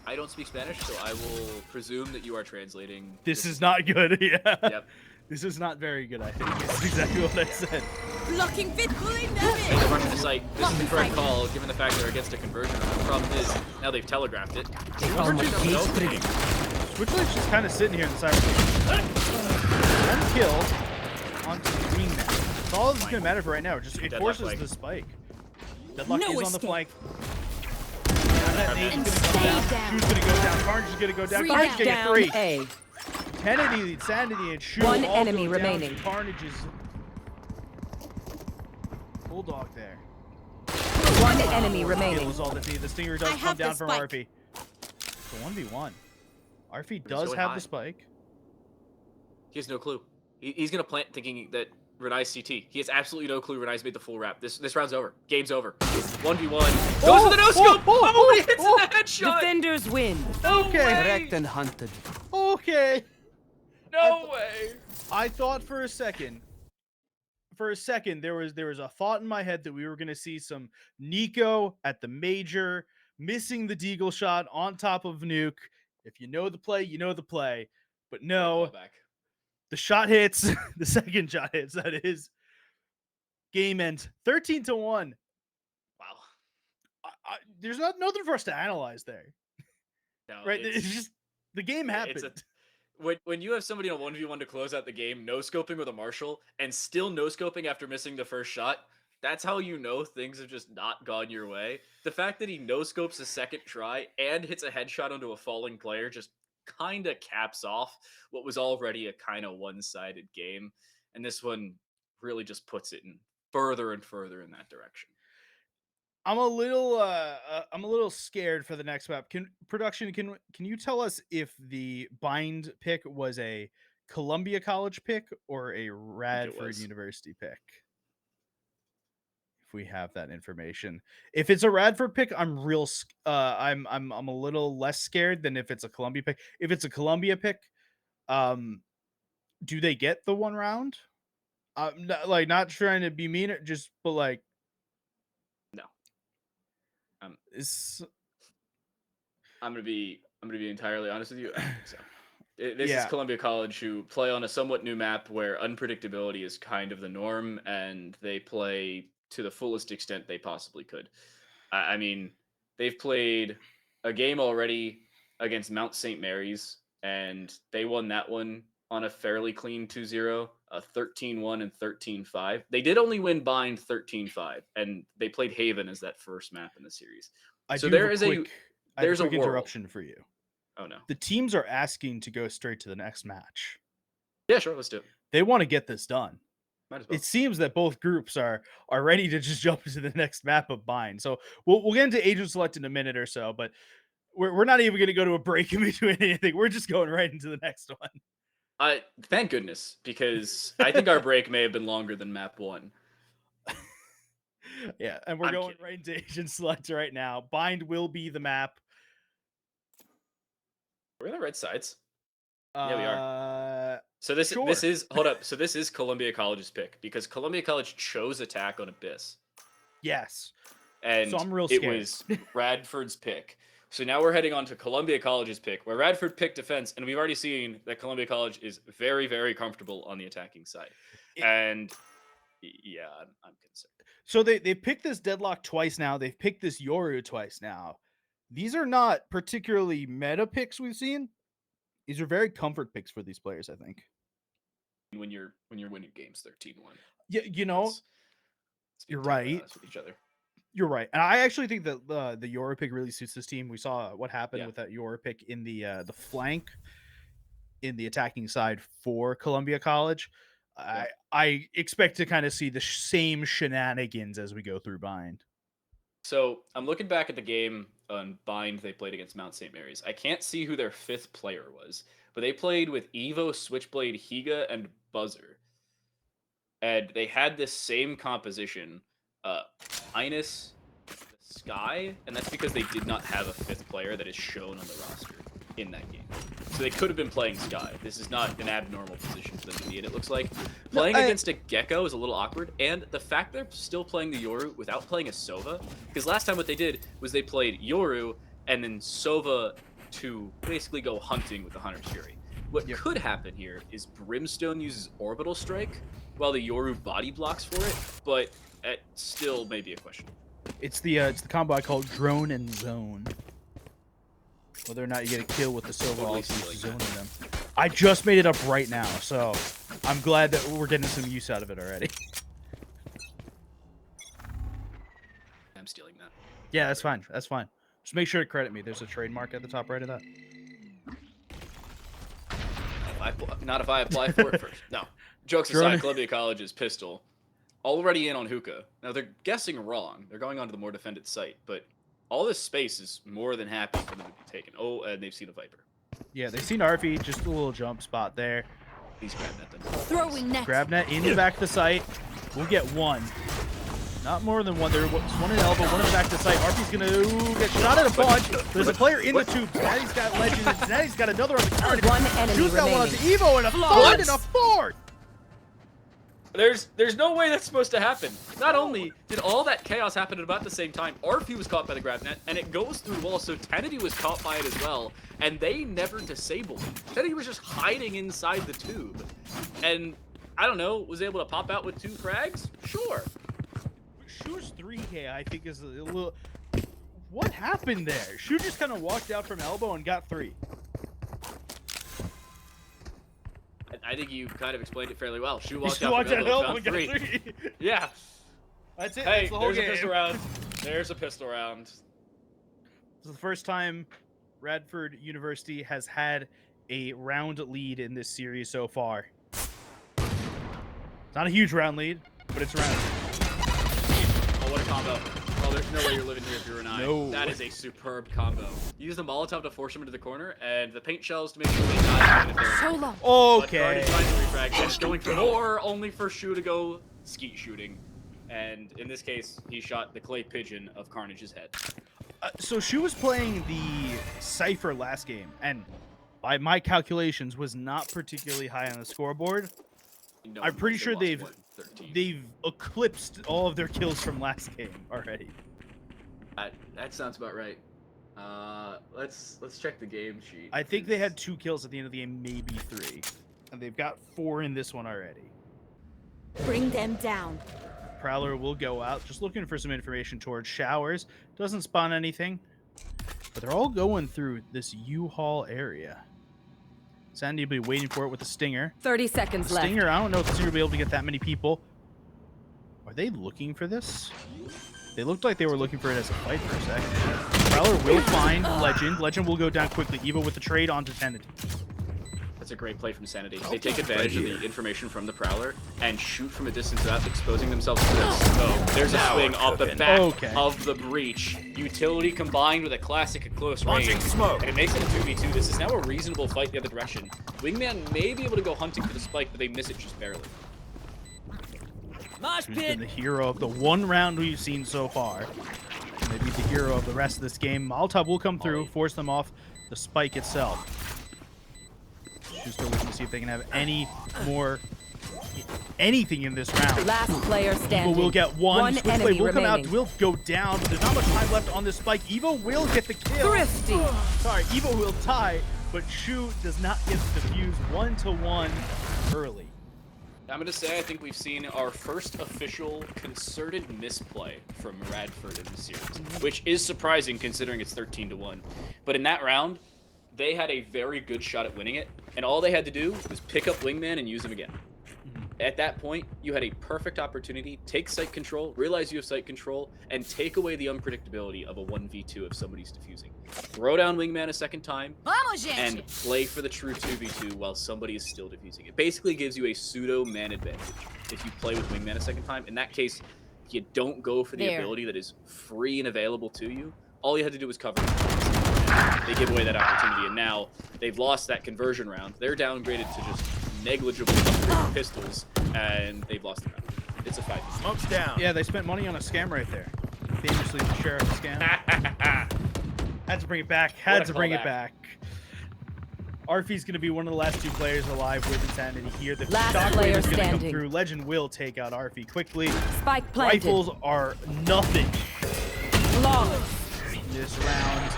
I don't speak Spanish, so I will presume that you are translating. This is not good. Yeah. Yep. This is not very good, I think. That's exactly what I said. Blocking fit, pulling them Hey, they're rushing the site. This is the correct Blocking call, given the fact they're against a conversion. The problem is, now they've telegraphed it. On my page trigger. Switchblade's just kind of sitting here in the cyber. One kill onto the green man. That's all that's going to matter for right now. Just it Deadlock forces flank. the spike. Deadlock No is on the escape. flank. Now that nade's going to go down. stay Shoe's going to go down. Carnage is going to go down. Three Carnage is going to get down 3. A. Kennedy, Insanity, and Shu One all enemy go down. remaining. Carnage is Bulldog there. One enemy remaining. Kills all the feed. The Stinger does I come have down the from spike. RP. So 1v1. RP But he's does going have high. the spike. He has no clue. He's gonna plant thinking that Renai's CT. He has absolutely no clue Renai's made the full wrap. This round's over. Game's over. 1v1. Goes to the no scope. Oh, he hits the headshot. Defenders win. No Okay. way. Correct and hunted. Okay. No way. I thought for a second there was a thought in my head that we were gonna see some Nico at the major missing the deagle shot on top of Nuke. If you know the play, you know the play. But no, Back. the shot hits. The second shot hits. That is game end. 13-1. Wow. There's nothing for us to analyze there, No, right? It's just the game it's happened. when you have somebody in a 1v1 to close out the game, no scoping with a Marshall, and still no scoping after missing the first shot, that's how you know things have just not gone your way. The fact that he no scopes a second try and hits a headshot onto a falling player just kind of caps off what was already a kind of one-sided game, and this one really just puts it in further and further in that direction. I'm a little scared for the next map. Can you tell us if the bind pick was a Columbia College pick or a Radford was. University pick? If we have that information. If it's a Radford pick, I'm I'm a little less scared than if it's a Columbia pick. If it's a Columbia pick, do they get the 1 round? Not trying to be mean, but like No. it's I'm gonna be entirely honest with you. I don't think so. This Yeah. is Columbia College, who play on a somewhat new map where unpredictability is kind of the norm, and they play to the fullest extent they possibly could. I mean, they've played a game already against Mount St. Mary's, and they won that one on a fairly clean 2-0, 13-1 and 13-5. They did only win Bind 13-5, and they played Haven as that first map in the series. So there is there's a quick world. interruption for you. Oh no. The teams are asking to go straight to the next match. Yeah, sure, let's do it. They want to get this done. Might as well. It seems that both groups are ready to just jump into the next map of Bind. So we'll get into agent select in a minute or so, but we're not even going to go to a break in between anything. We're just going right into the next one. Thank goodness, because I think our break may have been longer than map 1. Yeah, and we're I'm going kidding. right into Agent Select right now. Bind will be the map. We're on the right sides. Yeah, we are. Uh, So this sure. is hold up. So this is Columbia College's pick because Columbia College chose attack on Abyss, Yes. and So I'm real it scared. was Radford's pick. So now we're heading on to Columbia College's pick, where Radford picked defense, and we've already seen that Columbia College is very, very comfortable on the attacking side. And yeah, I'm concerned. So they picked this Deadlock twice now. They've picked this Yoru twice now. These are not particularly meta picks we've seen. These are very comfort picks for these players, I think. When you're winning games 13-1. Yeah, Let's be you're entirely right. honest with each other. You're right. And I actually think that the Yoru pick really suits this team. We saw what happened Yeah. with that Yoru pick in the flank in the attacking side for Columbia College. Yeah. I expect to kind of see the same shenanigans as we go through Bind. So I'm looking back at the game on Bind they played against Mount St. Mary's. I can't see who their 5th player was, but they played with Evo, Switchblade, Higa, and Buzzer. And they had this same composition, minus Sky, and that's because they did not have a 5th player that is shown on the roster in that game. So they could have been playing Sky. This is not an abnormal position for them to be in, it looks like. Playing against a Gecko is a little awkward, and the fact they're still playing the Yoru without playing a Sova, because last time what they did was they played Yoru and then Sova to basically go hunting with the Hunter's Fury. What could happen here is Brimstone uses Orbital Strike while the Yoru body blocks for it, but it still may be a question. It's the combo I call Drone and Zone. Whether or not you get a kill with the Silver Totally also stealing zoning that. them. I just made it up right now, so I'm glad that we're getting some use out of it already. I'm stealing that. Yeah, that's fine. That's fine. Just make sure to credit me. There's a trademark at the top right of that. Not if I apply for it first. No. Jokes aside, Columbia College's pistol already in on Hookah. Now they're guessing wrong. They're going onto the more defended site, but all this space is more than happy for them to be taken. Oh, and they've seen a Viper. Yeah, they've seen Arfie, just a little jump spot there. Please grab that then. Throwing net. Grab net in the back of the site. We'll get one. Not more than one. There's one in elbow, one in the back of the site. Arfie's gonna get shot at a bunch. There's a player in the tube. Natty's got Legend, and Natty's got another on the card. One enemy Shoots got one onto remaining. Evo, and a third and a fourth. There's no way that's supposed to happen. Not only did all that chaos happen at about the same time, Arfie was caught by the grab net, and it goes through walls, so Tennedy was caught by it as well, and they never disabled him. Tennedy was just hiding inside the tube. And, I don't know, was able to pop out with 2 frags? Sure. Shu's 3K, I think, is a little... What happened there? Shu just kind of walked out from elbow and got 3. I think you kind of explained it fairly well. Shu He walked out from elbow, and found got 3. 3. Yeah. That's it. Hey, That's the whole there's a game. pistol round. There's a pistol round. This is the first time Radford University has had a round lead in this series so far. It's not a huge round lead, but it's a round. Oh, what a combo. Oh, there's no way you're living here if you're an eye. No. That is a superb combo. Use the Molotov to force him into the corner, and the paint shells to make sure they die. So long. But already Okay. trying to refrag, and going for more, only for Shu to go skeet shooting. And in this case, he shot the clay pigeon of Carnage's head. So Shu was playing the Cypher last game, and by my calculations, was not particularly high on the scoreboard. No, I'm pretty they sure lost they've more than 13. they've eclipsed all of their kills from last game already. That sounds about right. Let's check the game sheet. I think they had 2 kills at the end of the game, maybe 3, and they've got 4 in this one already. Bring them down. Prowler will go out, just looking for some information towards showers. Doesn't spawn anything, but they're all going through this U-Haul area. Sandy will be waiting for it with the Stinger. 30 seconds left. Stinger, I don't know if the Stinger will be able to get that many people. Are they looking for this? They looked like they were looking for it as a fight for a second. Prowler will find Legend. Legend will go down quickly. Evo with the trade onto Tennedy. That's a great play from Sanity. They take advantage of the information from the Prowler and shoot from a distance without exposing themselves to this. Oh, there's a swing off the back of the breach. Utility combined with a classic at close range. And it makes it a 2v2. This is now a reasonable fight the other direction. Wingman may be able to go hunting for the spike, but they miss it just barely. Mosh Who's pit. been the hero of the one round we've seen so far. Maybe the hero of the rest of this game. Molotov will come through, force them off the spike itself. Just looking to see if they can have anything in this round. Last player standing. Evo will get one. Switchblade enemy will come out, remaining. will go down, but there's not much time left on this spike. Evo will get the kill. Thrifty. Sorry, Evo will tie, but Shu does not get the defuse 1-1 early. I'm going to say I think we've seen our first official concerted misplay from Radford in the series, which is surprising considering it's 13-1. But in that round, they had a very good shot at winning it, and all they had to do was pick up Wingman and use him again. At that point, you had a perfect opportunity, take site control, realize you have site control, and take away the unpredictability of a 1v2 if somebody's defusing. Throw down Wingman a second time, and play for the true 2v2 while somebody is still defusing. It basically gives you a pseudo-man advantage if you play with Wingman a second time. In that case, you don't go for the ability that is free and available to you. All you had to do was cover it. They give away that opportunity, and now they've lost that conversion round. They're downgraded to just negligible pistols, and they've lost the round. It's a 5. Smoke's down. Yeah, they spent money on a scam right there. Famously, the sheriff scam. Had to bring it back. Had to bring it back. Arfie's going to be one of the last 2 players alive with Insanity here. The Last shockwave player is going to come standing. through. Legend will take out Arfie quickly. Spike planted. Rifles are nothing Flawless. this round,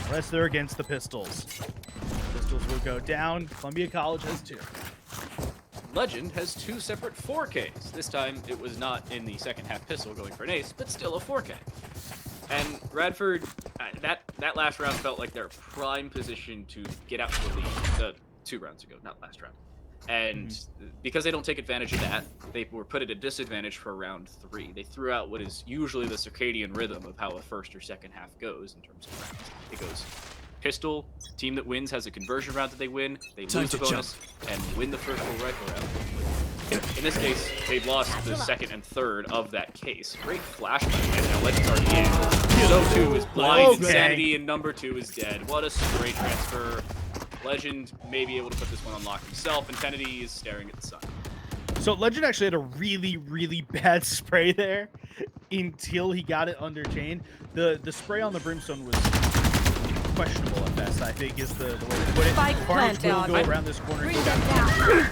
unless they're against the pistols. Pistols will go down. Columbia College has 2. Legend has 2 separate 4Ks. This time, it was not in the second half pistol going for an ace, but still a 4K. And Radford, that last round felt like their prime position to get out to the lead. 2 rounds ago, not last round. And because they don't take advantage of that, they were put at a disadvantage for round 3. They threw out what is usually the circadian rhythm of how a first or second half goes in terms of rounds. It goes pistol, team that wins has a conversion round that they win, they lose the bonus, and win the first full rifle round. In this case, they've lost the second and third of that case. Great flashback, and now Legend's already in. So 2 is blind, Insanity, and number 2 is dead. What a great transfer. Legend may be able to put this one on lock himself, and Kennedy is staring at the sun. So Legend actually had a really, really bad spray there until he got it under chain. The spray on the brimstone was questionable at best, I think, is the way to put it. Spike Carnage will planted. go around this corner. Bring Go them down. down.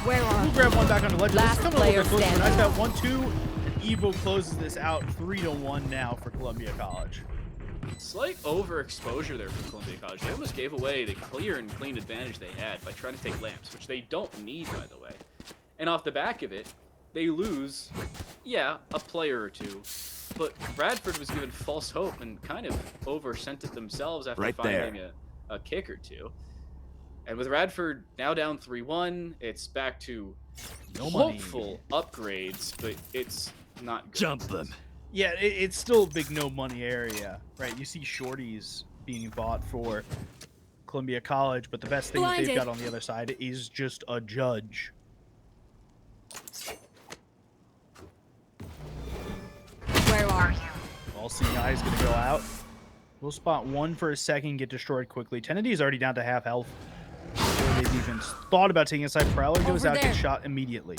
Where are We'll grab one back onto Legend. Last It's coming a little bit player closer. Nice standing. that 1-2. And Evo closes this out 3-1 now for Columbia College. Slight overexposure there for Columbia College. They almost gave away the clear and clean advantage they had by trying to take lamps, which they don't need, by the way. And off the back of it, they lose, yeah, a player or 2. But Radford was given false hope and kind of over-sent it themselves after finding a kick or 2. And with Radford now down 3-1, it's back to hopeful upgrades, but it's not good. Jump them. Yeah, it's still a big no money area, right? You see shorties being bought for Columbia College, but the best thing that they've got on the other side is just a judge. Where are you? All seeing eye is going to go out. We'll spot 1 for a second, get destroyed quickly. Tennedy is already down to half health. Before they've even thought about taking a side. Prowler goes out, gets shot immediately.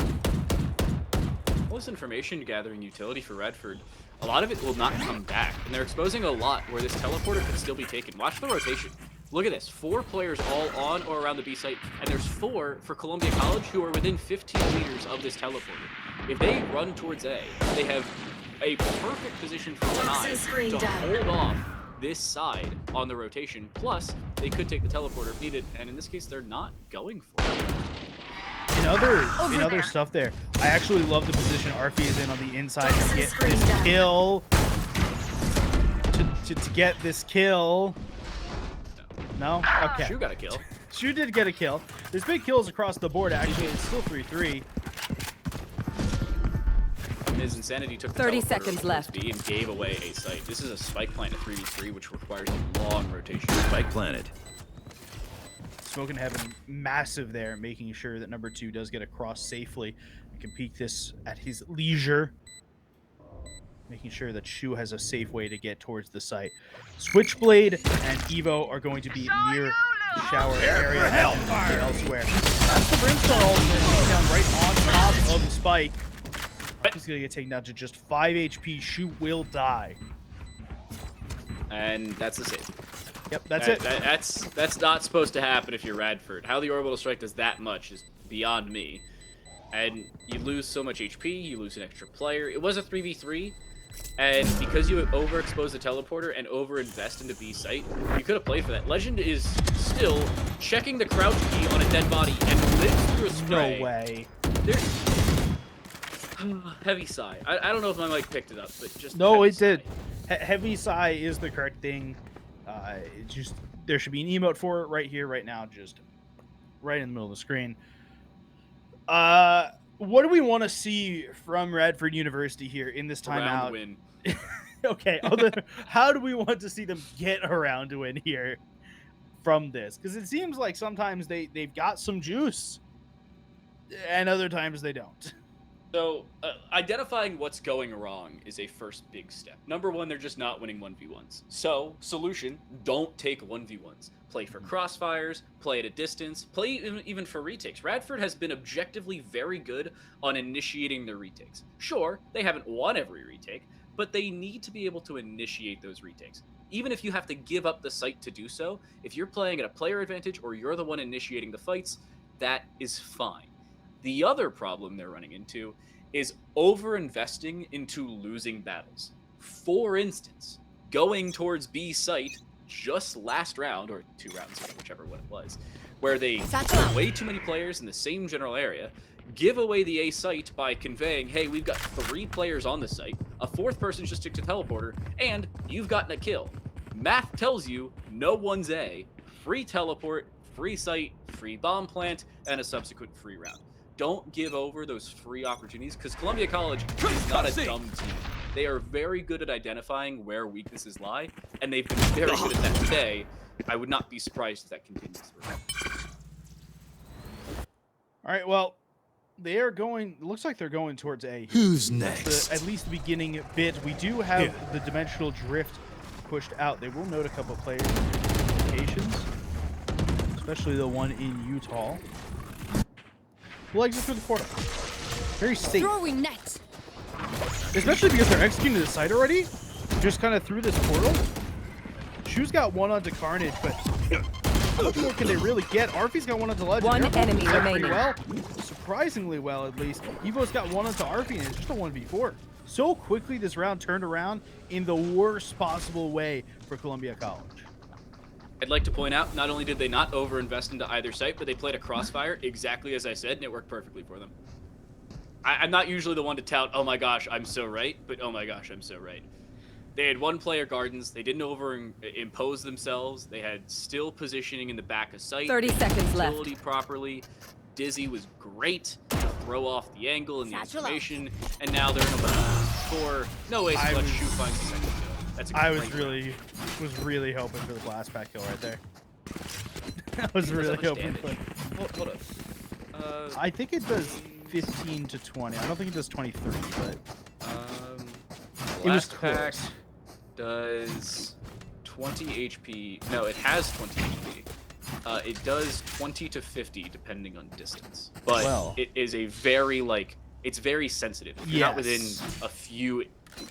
All this information gathering utility for Radford, a lot of it will not come back, and they're exposing a lot where this teleporter could still be taken. Watch the rotation. Look at this. 4 players all on or around the B site, and there's 4 for Columbia College who are within 15 meters of this teleporter. If they run towards A, they have a perfect position for Lanai to hold off this side on the rotation. Plus, they could take the teleporter if needed, and in this case, they're not going for it. In other stuff there, I actually love the position Arfie is in on the inside to get this kill. To get this kill. No? Okay. Shu got a kill. Shu did get a kill. There's big kills across the board, actually. It's still 3-3. His Insanity took the 30 teleporter seconds towards left. B and gave away a site. This is a spike plant at 3v3, which requires a long rotation. Spike planted. Smoking Heaven, massive there, making sure that number 2 does get across safely and can peek this at his leisure. Making sure that Shu has a safe way to get towards the site. Switchblade and Evo are going to be near the shower area and elsewhere. That's the Brimstone ultimate down right on top of Spike. He's gonna get taken down to just 5 HP. Shoot will die. And that's the save. Yep, that's it. That's not supposed to happen if you're Radford. How the orbital strike does that much is beyond me. And you lose so much HP, you lose an extra player. It was a 3v3, and because you overexpose the teleporter and overinvest into B site, you could have played for that. Legend is still checking the crouch key on a dead body and lives through a spray. No way. Heavy sigh. I don't know if my mic picked it up, but just No, it sigh. did. Heavy sigh is the correct thing. It just there should be an emote for it right here, right now, just right in the middle of the screen. What do we want to see from Radford University here in this timeout? Win. Okay, how do we want to see them get around to win here from this? Because it seems like sometimes they've got some juice, and other times they don't. So, identifying what's going wrong is a first big step. Number one, they're just not winning 1v1s. So, solution, don't take 1v1s. Play for crossfires, play at a distance, play even for retakes. Radford has been objectively very good on initiating their retakes. Sure, they haven't won every retake, but they need to be able to initiate those retakes. Even if you have to give up the site to do so, if you're playing at a player advantage or you're the one initiating the fights, that is fine. The other problem they're running into is over-investing into losing battles. For instance, going towards B site just last round, or 2 rounds ago, whichever one it was, where they put way too many players in the same general area, give away the A site by conveying, hey, we've got 3 players on the site, a 4th person just stick to teleporter, and you've gotten a kill. Math tells you no one's A, free teleport, free site, free bomb plant, and a subsequent free round. Don't give over those free opportunities, because Columbia College is not a dumb team. They are very good at identifying where weaknesses lie, and they've been very good at that today. I would not be surprised if that continues through. All right, well, they are going. It looks like they're going towards A. Who's That's next? at least the beginning bit. We do have the dimensional drift pushed out. They will note a couple players locations, especially the one in Utah. We'll exit through the portal. Very safe. Throwing net. Especially because they're executing the site already. Just kind of through this portal. Shu's got one onto Carnage, but what more can they really get? Arfie's got one onto Legend. One They're enemy pretty remaining. well. Surprisingly well, at least. Evo's got one onto Arfie, and it's just a 1v4. So quickly this round turned around in the worst possible way for Columbia College. I'd like to point out, not only did they not overinvest into either site, but they played a crossfire exactly as I said, and it worked perfectly for them. I'm not usually the one to tout, oh my gosh, I'm so right, but oh my gosh, I'm so right. They had 1-player gardens, they didn't overimpose themselves, they had still positioning in the back of site. 30 seconds left. Utility properly. Dizzy was great to throw off the angle and the information, and now they're in a 4. No way, so let's shoot finds the second kill. That's a I great was really hoping for the blast pack kill right there. I was really hoping for. Hold up. I think it does 15 to 20. I don't think it does 23, but it was pack close. Does 20 HP. No, it has 20 HP. It does 20 to 50 depending on distance. But Well. it is a very it's very sensitive. If you're not within Yes. a few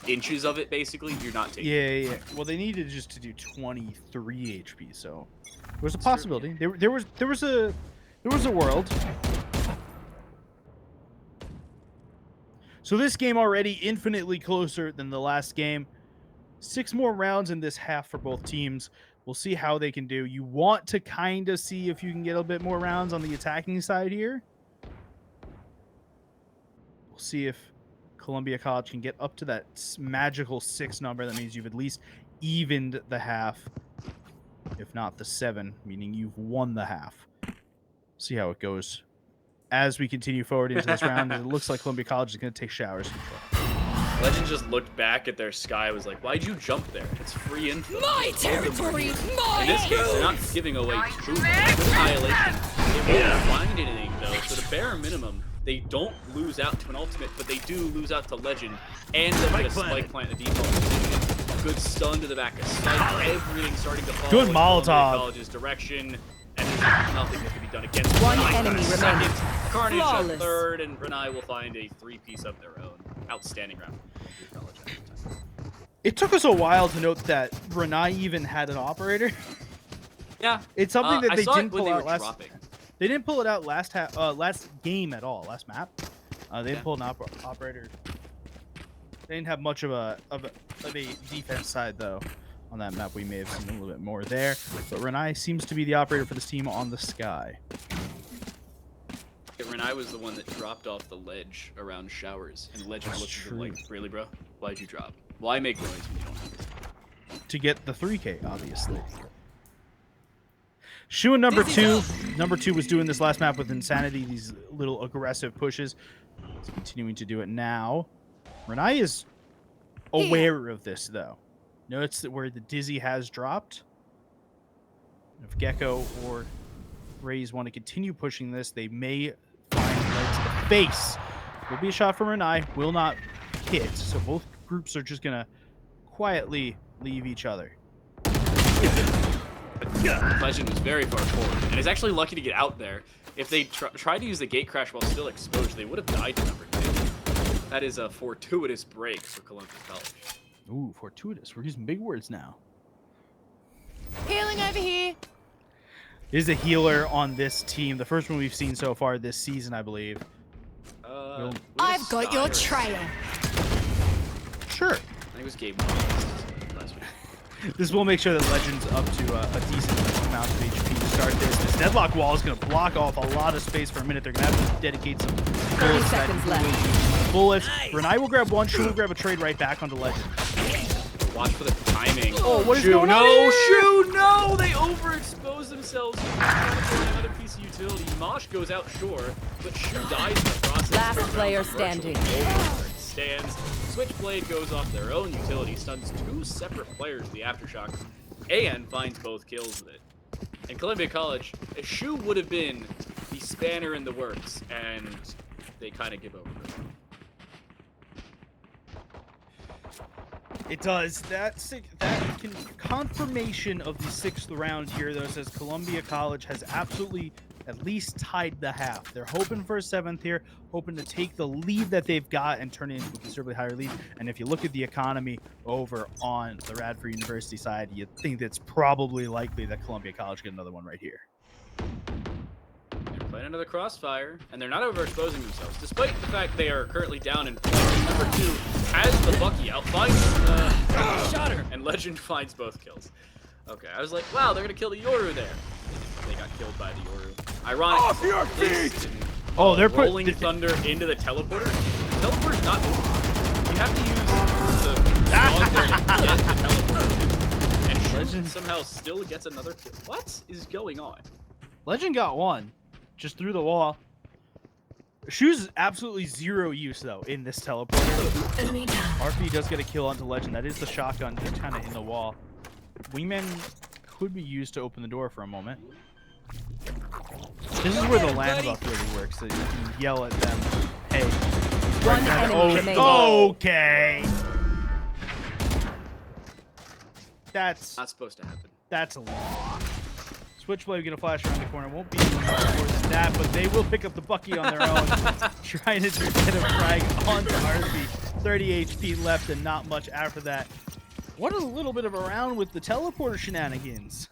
inches of it, basically, you're not taking. Yeah. Well, they needed just to do 23 HP, so there was a possibility. There was a world. So this game already infinitely closer than the last game. 6 more rounds in this half for both teams. We'll see how they can do. You want to kind of see if you can get a bit more rounds on the attacking side here. We'll see if Columbia College can get up to that magical 6 number. That means you've at least evened the half, if not the 7, meaning you've won the half. See how it goes as we continue forward into this round. It looks like Columbia College is going to take showers. Legend just looked back at their sky, was like, why'd you jump there? It's free info. My territory. My In this case, they're not giving away true annihilation. They won't find anything, though, so the bare minimum, they don't lose out to an ultimate, but they do lose out to Legend, and they'll get a spike plant in the default position. Good stun to the back of spike, everything starting to fall Good in Molotov. Columbia College's direction, and there's nothing that can be done against One Renai. enemy Second, remaining. Carnage Flawless. a third, and Renai will find a 3-piece of their own. outstanding round. It took us a while to note that Renai even had an operator. Yeah, It's something that I they saw didn't it when pull they out were last. dropping. They didn't pull it out last game at all. Last map, they didn't pull an operator. They didn't have much of a defense side though. On that map, we may have seen a little bit more there. But Renai seems to be the operator for this team on the sky. Yeah, Renai was the one that dropped off the ledge around showers, and Legend That's looked at him true. like, "Really, bro? Why'd you drop? Why make noise when you don't have to?" To get the 3K, obviously. Shu and number two. Number two was doing this last map with Insanity, these little aggressive pushes. He's continuing to do it now. Renai is aware of this, though. Notice that where the Dizzy has dropped. If Gecko or Raze want to continue pushing this, they may find Ledge to the face. Will be a shot from Renai. Will not hit. So both groups are just going to quietly leave each other. Legend was very far forward, and is actually lucky to get out there. If they tried to use the gate crash while still exposed, they would have died to number 2. That is a fortuitous break for Columbia College. Ooh, fortuitous. We're using big words now. Healing over here. Is a healer on this team. The first one we've seen so far this season, I believe. I've got your trail. Sure. I think it was Gabe last week. This will make sure that Legend's up to a decent amount of HP to start this. This deadlock wall is going to block off a lot of space for a minute. They're going to have to dedicate some 30 seconds left. bullets. Renai will grab one. She will grab a trade right back onto Legend. Watch for the timing. Oh, what is Shu, going on no, here? Shu, no! They overexpose themselves. Another piece of utility. Mosh goes out, sure, but Shu dies in the process. Last Turns around player virtual standing. over, stands. Switchblade goes off their own utility, stuns 2 separate players with the aftershock, and finds both kills with it. In Columbia College, a Shu would have been the spanner in the works, and they kind of give over. It does. That confirmation of the 6th round here, though, says Columbia College has absolutely at least tied the half. They're hoping for a 7th here, hoping to take the lead that they've got and turn it into a considerably higher lead. And if you look at the economy over on the Radford University side, you think that's probably likely that Columbia College get another one right here. They're playing another crossfire, and they're not overexposing themselves, despite the fact they are currently down in points. Number 2 has the Bucky out, finds shot her, and Legend finds both kills. Okay, I was like, wow, they're gonna kill the Yoru there. They got killed by the Yoru. Ironic. Off your feet! Oh, they're rolling thunder into the teleporter. The teleporter's not over. You have to use the log there to get the teleporter. And Shu somehow still gets another kill. What is going on? Legend got one, just through the wall. Shu's absolutely zero use, though, in this teleporter. RP does get a kill onto Legend. That is the shotgun just kind of in the wall. Wingman could be used to open the door for a moment. This is where the land buff really works, so you can yell at them, hey. One enemy remaining. Okay. That's Not supposed to happen. a lot. Switchblade gonna flash around the corner. Won't be much more than that, but they will pick up the Bucky on their own. Trying to get a frag onto RP. 30 HP left and not much after that. What a little bit of a round with the teleporter shenanigans.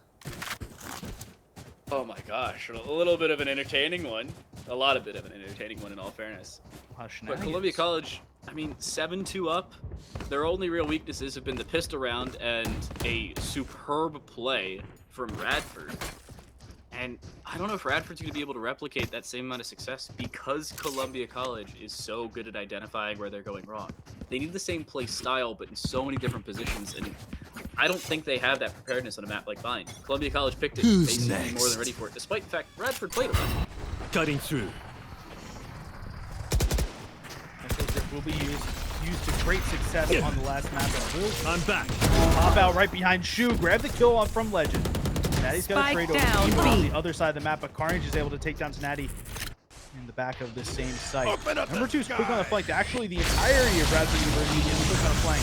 Oh my gosh, a little bit of an entertaining one. A lot of bit of an entertaining one in all fairness. But Columbia College, I mean, 7-2 up. Their only real weaknesses have been the pistol round and a superb play from Radford. And I don't know if Radford's going to be able to replicate that same amount of success because Columbia College is so good at identifying where they're going wrong. They need the same play style, but in so many different positions, and I don't think they have that preparedness on a map like Vine. Columbia College picked it basically more than ready for it, despite the fact Radford played it well. Cutting through. Will be used to great success on the last map. I'm back. Pop out right behind Shu. Grab the kill on from Legend. Natty's got a Spike trade over down, even on B. the other side of the map, but Carnage is able to take down Natty in the back of this same site. Number 2 is quick on the flank. Actually, the entirety of Radford University is quick on the flank.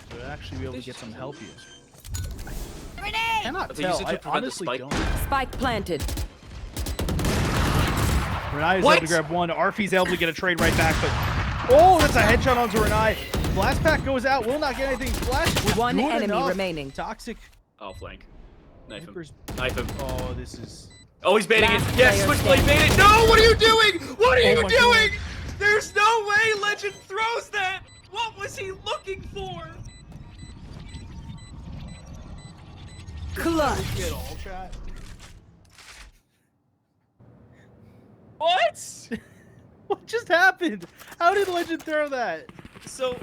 So they'll actually be able to get some help here. Grenade! Cannot They use tell. it to I prevent the honestly spike. don't. Spike planted. Renai is able to grab one. Arfie's able to get a trade right back, but Oh, that's a headshot onto Renai. Blast pack goes out. Will not get anything. Flash. One Good enemy enough. remaining. Toxic. Oh, flank. Knife him. Vipers. Knife him. Oh, this is. Oh, he's baiting it. Last Yes, player Switchblade standing. bait it. No, what are you doing? What are Oh you my doing? There's no way Legend throws that. What was he looking for? Clutch. Get all chat. What? What just happened? How did Legend throw that? So,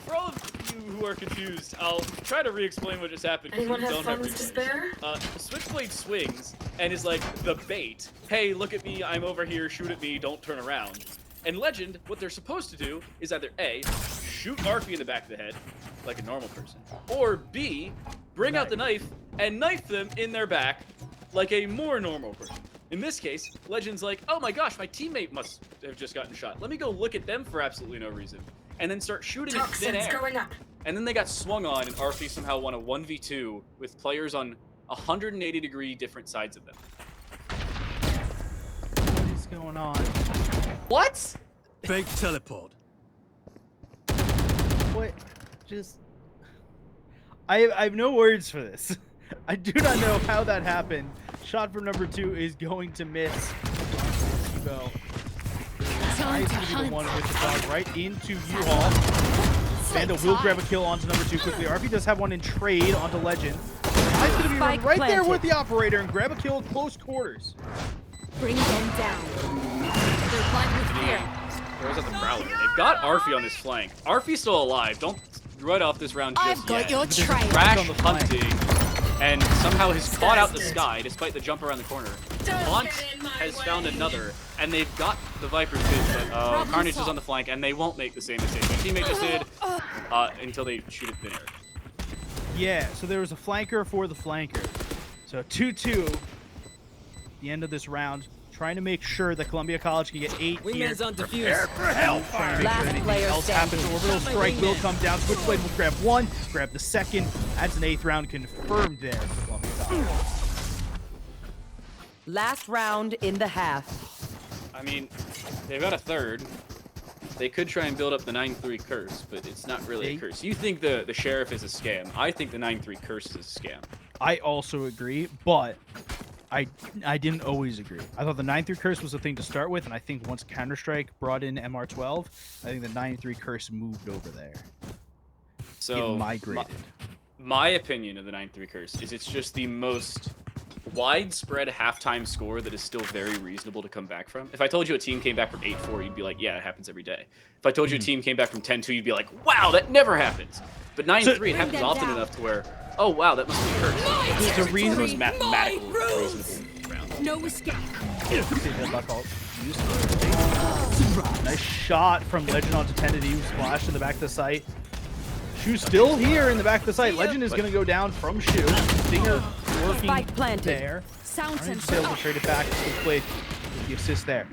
for all of you who are confused, I'll try to re-explain what just happened. Anyone You have don't funds to replays. spare? Switchblade swings and is like the bait. Hey, look at me, I'm over here, shoot at me, don't turn around. And Legend, what they're supposed to do is either A, shoot Arfie in the back of the head, like a normal person, or B, bring out the knife and knife them in their back, like a more normal person. In this case, Legend's like, oh my gosh, my teammate must have just gotten shot. Let me go look at them for absolutely no reason. And then start shooting in thin Toxins air. going up. And then they got swung on, and Arfie somehow won a 1v2 with players on 180-degree different sides of them. What is going on? What? Fake teleport. What? Just. I have no words for this. I do not know how that happened. Shot from number 2 is going to miss. Bell. Tries to be the one with the dog right into U-Haul. Vanda will grab a kill onto number 2 quickly. RP does have one in trade onto Legend. Guy's gonna be Spike right there planted. with the operator and grab a kill at close quarters. Bring them down. They're flying with fear. Throws out the Prowler. They've got Arfie on this flank. Arfie's still alive. Don't write off this round just I've got yet. your trail. Crash on the flank. hunting, and somehow has caught out the sky despite the jump around the corner. Haunt has found another, and they've got the Viper's good, but Carnage is on the flank, and they won't make the same mistake. My teammate just did until they shoot it thin air. Yeah, so there was a flanker for the flanker. So 2-2, the end of this round. Trying to make sure that Columbia College can get 8 here. Wingman's on defuse. Prepare for hellfire. Last player else happens. standing. Orbital strike will come down. Switchblade will grab one, grab the second. Adds an 8th round confirmed there for Columbia College. Last round in the half. I mean, they've got a third. They could try and build up the 9-3 curse, but it's not really a curse. You think the sheriff is a scam. I think the 9-3 curse is a scam. I also agree, but I didn't always agree. I thought the 9-3 curse was the thing to start with, and I think once Counter-Strike brought in MR12, I think the 9-3 curse moved over there. So It migrated. My opinion of the 9-3 curse is it's just the most widespread halftime score that is still very reasonable to come back from. If I told you a team came back from 8-4, you'd be like, yeah, it happens every day. If I told you a team came back from 10-2, you'd be like, wow, that never happens. But 9-3, it happens often enough to where, oh, wow, that must be cursed. It's a reason. It's mathematical reasonable round. No escape. Nice shot from Legend onto Tennedy, who splashed in the back of the site. Shu's still here in the back of the site. Legend is going to go down from Shu. Stinger working Spike planted. there. Sound Carnage sensor. is able to trade it back. Switchblade with the assist there.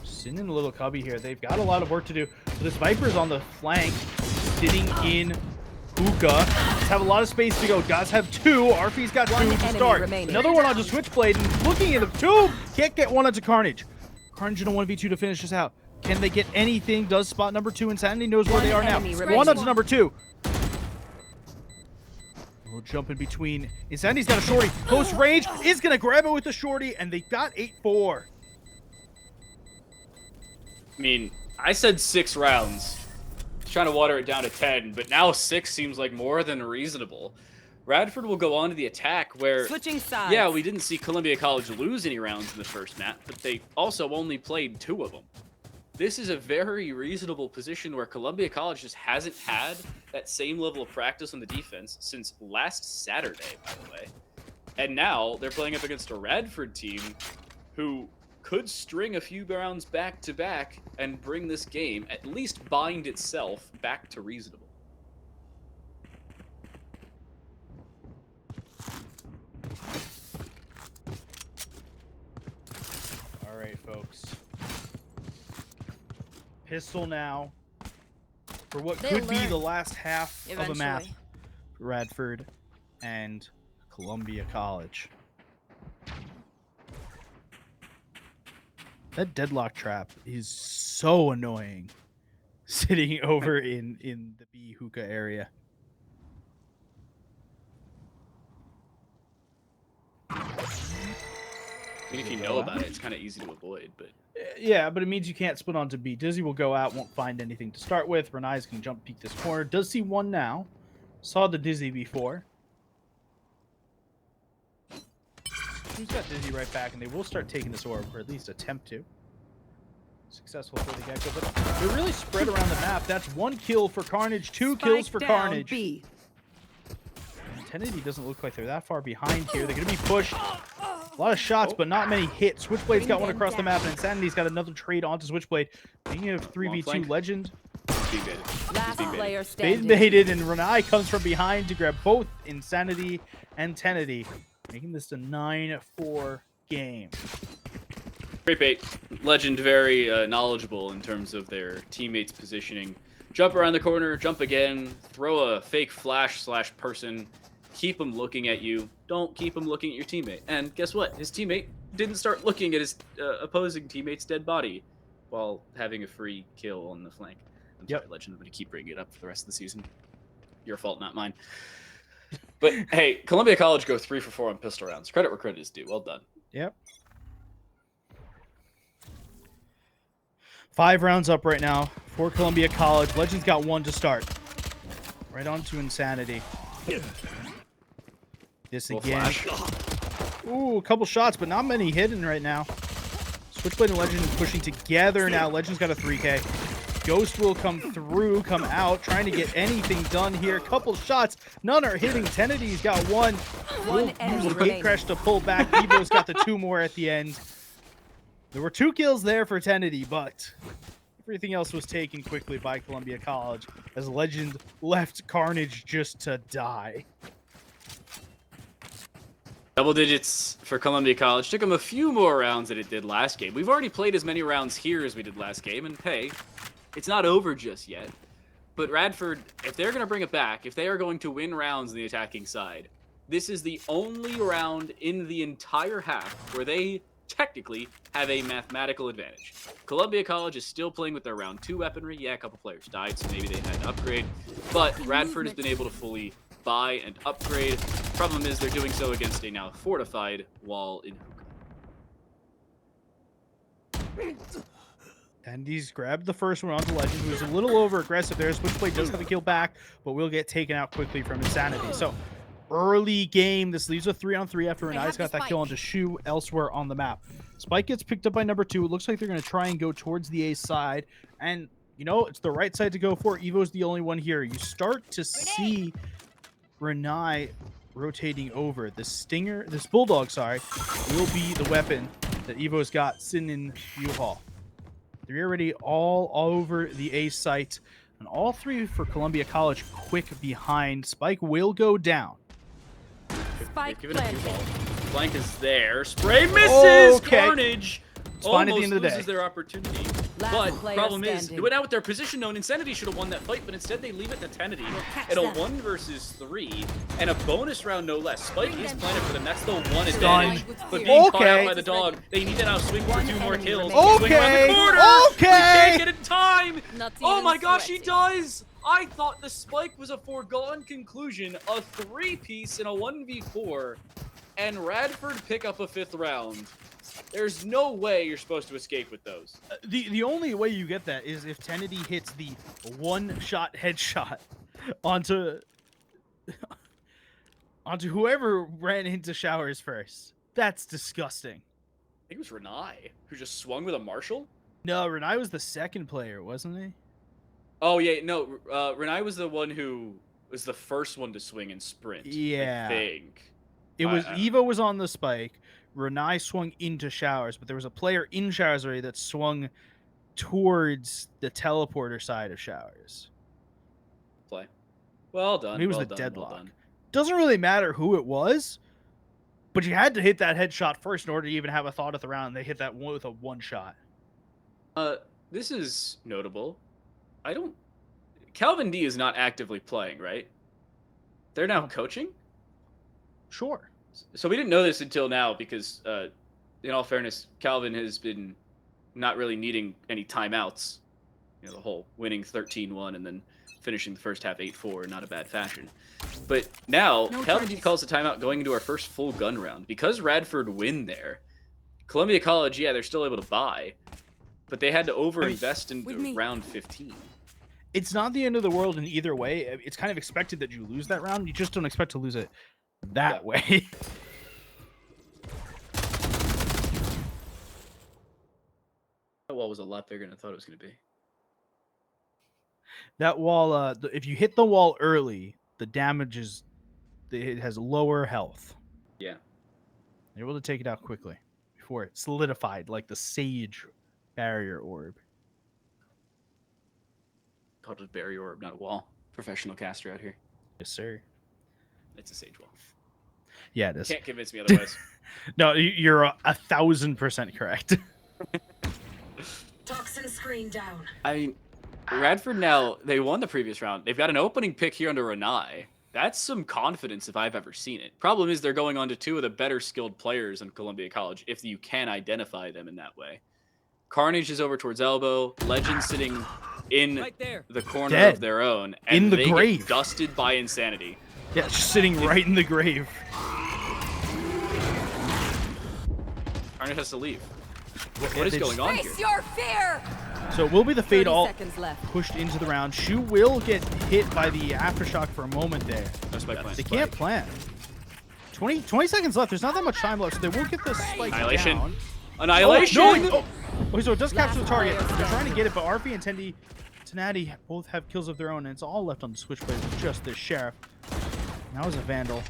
Sitting in a little cubby here. They've got a lot of work to do. So this Viper's on the flank, sitting in hookah. Guys have a lot of space to go. Guys have 2. Arfie's got 2 One to enemy start. remaining. Another one onto Switchblade and looking at the 2. Can't get one onto Carnage. Carnage in a 1v2 to finish this out. Can they get anything? Does spot number 2. Insanity knows where One they are now. enemy remaining. One onto number 2. We'll jump in between. Insanity's got a shorty. Close range is going to grab it with the shorty, and they got 8-4. I mean, I said 6 rounds. Trying to water it down to 10, but now 6 seems like more than reasonable. Radford will go on to the attack where, Switching sides. yeah, we didn't see Columbia College lose any rounds in the first map, but they also only played 2 of them. This is a very reasonable position where Columbia College just hasn't had that same level of practice on the defense since last Saturday, by the way. And now they're playing up against a Radford team who could string a few rounds back to back and bring this game, at least bind itself, back to reasonable. All right, folks. Pistol now for what They'll could be learn the last half of a map. eventually. Radford and Columbia College. That deadlock trap is so annoying. Sitting over in the B hookah area. I mean, if you know about it, it's kind of easy to avoid, but... Yeah, but it means you can't split onto B. Dizzy will go out, won't find anything to start with. Renai's going to jump peek this corner. Does see one now. Saw the Dizzy before. Who's got Dizzy right back, and they will start taking this orb, or at least attempt to. Successful for the get-go, but they're really spread around the map. That's 1 kill for Carnage, 2 kills for Carnage. B. Tenity doesn't look like they're that far behind here. They're going to be pushed. A lot of shots, but not many hits. Switchblade's got one across the map, and Insanity's got another trade onto Switchblade. Being a 3v2 Legend. Last player standing. Baited, and Renai comes from behind to grab both Insanity and Tenity, making this a 9-4 game. Great bait. Legend very knowledgeable in terms of their teammates' positioning. Jump around the corner, jump again, throw a fake flash/person, keep him looking at you. Don't keep him looking at your teammate. And guess what? His teammate didn't start looking at his opposing teammate's dead body while having a free kill on the flank. I'm sorry, Legend. I'm going to keep bringing it up for the rest of the season. Your fault, not mine. But hey, Columbia College go 3 for 4 on pistol rounds. Credit where credit is due. Well done. Yep. 5 rounds up right now for Columbia College. Legends got 1 to start. Right on to Insanity. This again. Ooh, a couple shots, but not many hidden right now. Switchblade and Legend pushing together now. Legend's got a 3K. Ghost will come through, come out, trying to get anything done here. Couple shots, none are hitting. Tennity's got 1. We'll use the gate crash to pull back. Evo's got the 2 more at the end. There were 2 kills there for Tenity, but everything else was taken quickly by Columbia College as Legend left Carnage just to die. Double digits for Columbia College. Took them a few more rounds than it did last game. We've already played as many rounds here as we did last game, and hey, it's not over just yet. But Radford, if they're going to bring it back, if they are going to win rounds on the attacking side, this is the only round in the entire half where they technically have a mathematical advantage. Columbia College is still playing with their round 2 weaponry. Yeah, a couple players died, so maybe they had to upgrade. But Radford has been able to fully buy and upgrade. Problem is they're doing so against a now fortified wall in hookah. And he's grabbed the first one onto Legend, who's a little over aggressive there. Switchblade does have a kill back, but will get taken out quickly from Insanity. So early game, this leaves a 3-on-3 after Renai's got that kill onto Shu elsewhere on the map. Spike gets picked up by number 2. It looks like they're going to try and go towards the A side. And, you know, it's the right side to go for. Evo's the only one here. You start to see Renai rotating over. The Stinger, this Bulldog, sorry, will be the weapon that Evo's got sitting in U-Haul. They're already all over the A site. And all 3 for Columbia College quick behind. Spike will go down. Spike Give it a few planted. balls. Flank is there. Spray misses! Okay. Carnage It's fine at the almost end of the loses day. their opportunity. Last But player problem is, standing. they went out with their position known. Insanity should have won that fight, but instead they leave it to Tenity in a 1 versus 3 and a bonus round no less. Spike is planted for them. That's the one advantage. But being caught out by the dog, they need to now swing for 2 more kills. Swing around the corner. We can't get it in time. Not Oh even my gosh, he sweating. does! I thought the spike was a foregone conclusion. A 3-piece in a 1v4, and Radford pick up a 5th round. There's no way you're supposed to escape with those. The only way you get that is if Tenity hits the 1-shot headshot onto whoever ran into showers first. That's disgusting. I think it was Renai who just swung with a Marshall. No, Renai was the second player, wasn't he? Oh yeah, no. Renai was the one who was the first one to swing and sprint. Yeah. I think. It was I- Evo was on the spike. Renai swung into showers, but there was a player in showers already that swung towards the teleporter side of showers. Play. Well done. He was well the done, deadlock. Well done. Doesn't really matter who it was, but you had to hit that headshot first in order to even have a thought at the round. They hit that one with a 1-shot. This is notable. Calvin D is not actively playing, right? They're now coaching? Sure. So we didn't know this until now because, in all fairness, Calvin has been not really needing any timeouts. You know, the whole winning 13-1 and then finishing the first half 8-4, not a bad fashion. But now, Collegiate calls the timeout going into our first full gun round. Because Radford win there, Columbia College, yeah, they're still able to buy, but they had to overinvest into round 15. It's not the end of the world in either way. It's kind of expected that you lose that round. You just don't expect to lose it that way. That wall was a lot bigger than I thought it was going to be. That wall, if you hit the wall early, the damage is, it has lower health. Yeah. You're able to take it out quickly before it solidified like the Sage barrier orb. Called a barrier orb, not a wall. Professional caster out here. Yes, sir. It's a Sage wall. Yeah, it is. Can't convince me otherwise. No, you're 1,000% correct. Toxin screen down. I mean, Radford now, they won the previous round. They've got an opening pick here under Renai. That's some confidence if I've ever seen it. Problem is they're going on to two of the better skilled players in Columbia College, if you can identify them in that way. Carnage is over towards elbow. Legend sitting in the corner of their own. And in the they grave. Get dusted by Insanity. Yeah, just sitting right in the grave. Carnage has to leave. What is going on here? Face your fear! So it will be the fade all seconds left. pushed into the round. Shu will get hit by the aftershock for a moment there. No spike plan. They can't plan. 20 seconds left. There's not that much time left, so they will get the spike Annihilation. down. Annihilation! Oh, so it does capture the target. They're trying to get it, but RP and Tenati both have kills of their own, and it's all left on the switchblade with just this Sheriff. That was a Vandal.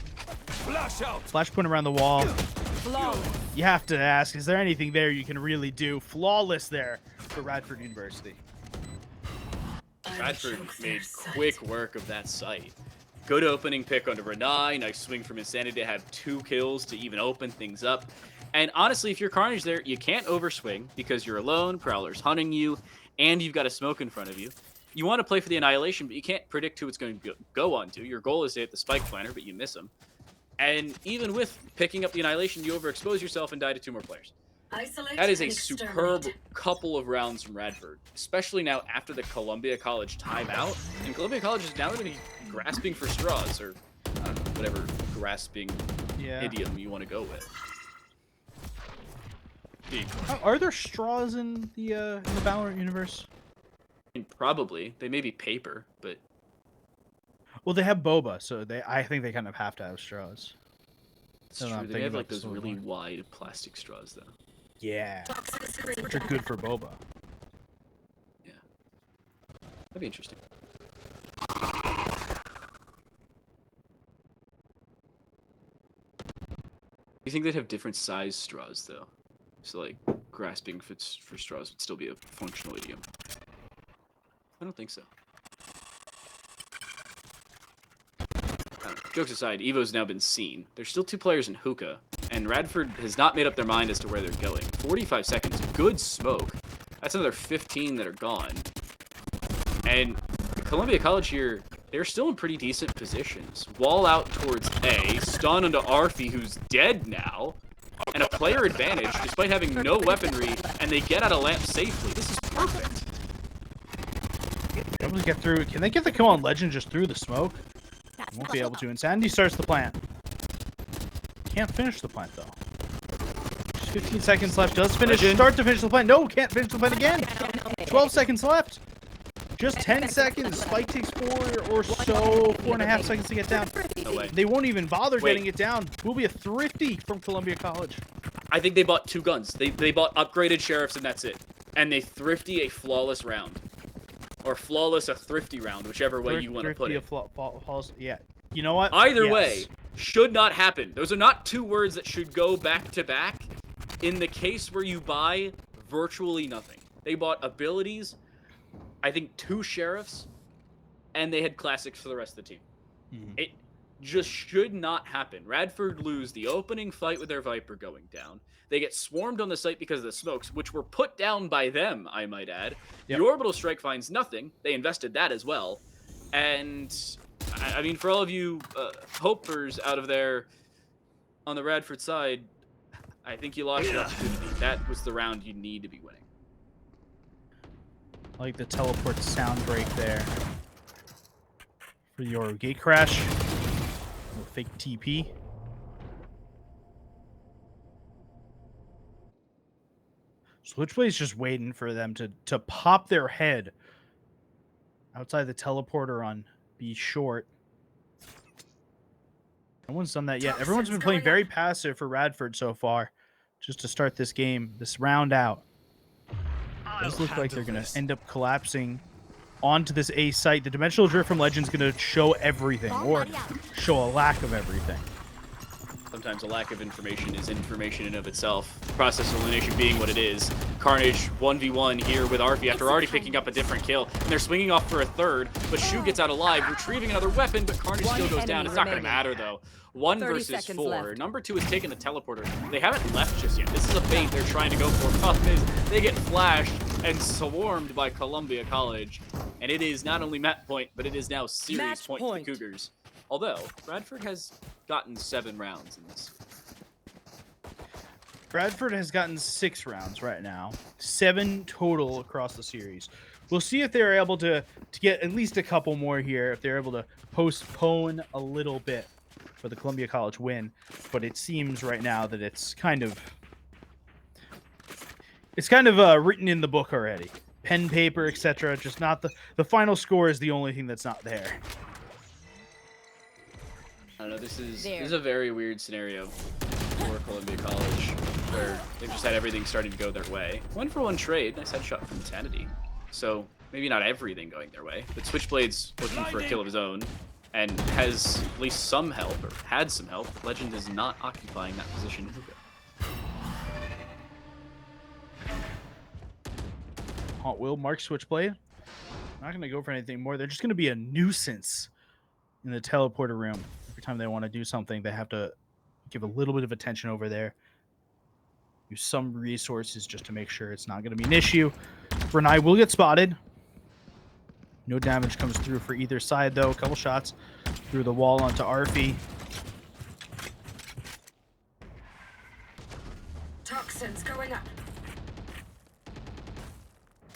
Flashpoint around the wall. You have to ask, is there anything there you can really do? Flawless there for Radford University. Radford made quick work of that site. Good opening pick onto Renai. Nice swing from Insanity to have 2 kills to even open things up. And honestly, if you're Carnage there, you can't overswing because you're alone, Prowler's hunting you, and you've got a smoke in front of you. You want to play for the Annihilation, but you can't predict who it's going to go on to. Your goal is to hit the spike planner, but you miss him. And even with picking up the Annihilation, you overexpose yourself and die to 2 more players. That is a superb couple of rounds from Radford, especially now after the Columbia College timeout. And Columbia College is now going to be grasping for straws, or whatever grasping idiom you want to go with. Are there straws in the Valorant universe? I mean, probably. They may be paper, but... Well, they have boba, so I think they kind of have to have straws. It's true. They have like those really wide plastic straws, though. Yeah. Which are good for boba. Yeah. That'd be interesting. You think they'd have different size straws, though? So, like, grasping for straws would still be a functional idiom. I don't think so. Jokes aside, Evo's now been seen. There's still 2 players in hookah, and Radford has not made up their mind as to where they're going. 45 seconds, good smoke. That's another 15 that are gone. And Columbia College here, they're still in pretty decent positions. Wall out towards A, stun onto Arfi, who's dead now, and a player advantage despite having no weaponry, and they get out of lamp safely. This is perfect. Able to get through. Can they get the kill on Legend just through the smoke? Won't be able to. Insanity starts the plant. Can't finish the plant though. Just 15 seconds left. Does finish. Start to finish the plant. No, can't finish the plant again. 12 seconds left. Just 10 seconds. Spike takes 4 or so. 4.5 seconds to get down. No way. They won't even bother getting it down. Will be a thrifty from Columbia College. I think they bought 2 guns. They bought upgraded sheriffs and that's it. And they thrifty a flawless round. Or flawless a thrifty round, whichever way you want to put it. Yeah. You know what? Either way, should not happen. Those are not 2 words that should go back to back in the case where you buy virtually nothing. They bought abilities, I think 2 sheriffs, and they had classics for the rest of the team. Mm-hmm. It just should not happen. Radford lose the opening fight with their Viper going down. They get swarmed on the site because of the smokes, which were put down by them, I might add. Yep. The orbital strike finds nothing. They invested that as well. And, I mean, for all of you hopers out of there on the Radford side, I think you lost your opportunity. That was the round you need to be winning. I like the teleport sound break there for your gate crash. Fake TP. Switchblade's just waiting for them to pop their head outside the teleporter on B short. No one's done that yet. Everyone's been playing very passive for Radford so far, just to start this game, this round out. It does look like they're going to end up collapsing onto this A site. The dimensional drift from Legend's going to show everything, or show a lack of everything. Sometimes a lack of information is information in of itself. Process elimination being what it is. Carnage 1v1 here with Arfi after already picking up a different kill. And they're swinging off for a third, but Shu gets out alive, retrieving another weapon, but Carnage still goes down. It's not going to matter, though. 1 versus 4. Left. Number 2 is taking the teleporter. They haven't left just yet. This is a bait they're trying to go for. Problem is, they get flashed and swarmed by Columbia College. And it is not only match point, but it is now series point to the Cougars. Although, Radford has gotten 7 rounds in this. Radford has gotten 6 rounds right now. 7 total across the series. We'll see if they're able to get at least a couple more here, if they're able to postpone a little bit for the Columbia College win. But it seems right now that it's kind of written in the book already. Pen, paper, etc. Just not the final score is the only thing that's not there. I don't know, this is a very weird scenario for Columbia College, where they've just had everything starting to go their way. 1-for-1 trade, nice headshot from Insanity. So maybe not everything going their way, but Switchblade's looking for a kill of his own and has at least some help, or had some help. Legend is not occupying that position. Haunt will mark Switchblade. Not going to go for anything more. They're just going to be a nuisance in the teleporter room. Every time they want to do something, they have to give a little bit of attention over there. Use some resources just to make sure it's not going to be an issue. Brunei will get spotted. No damage comes through for either side, though. A couple shots through the wall onto Arfi. Toxins going up.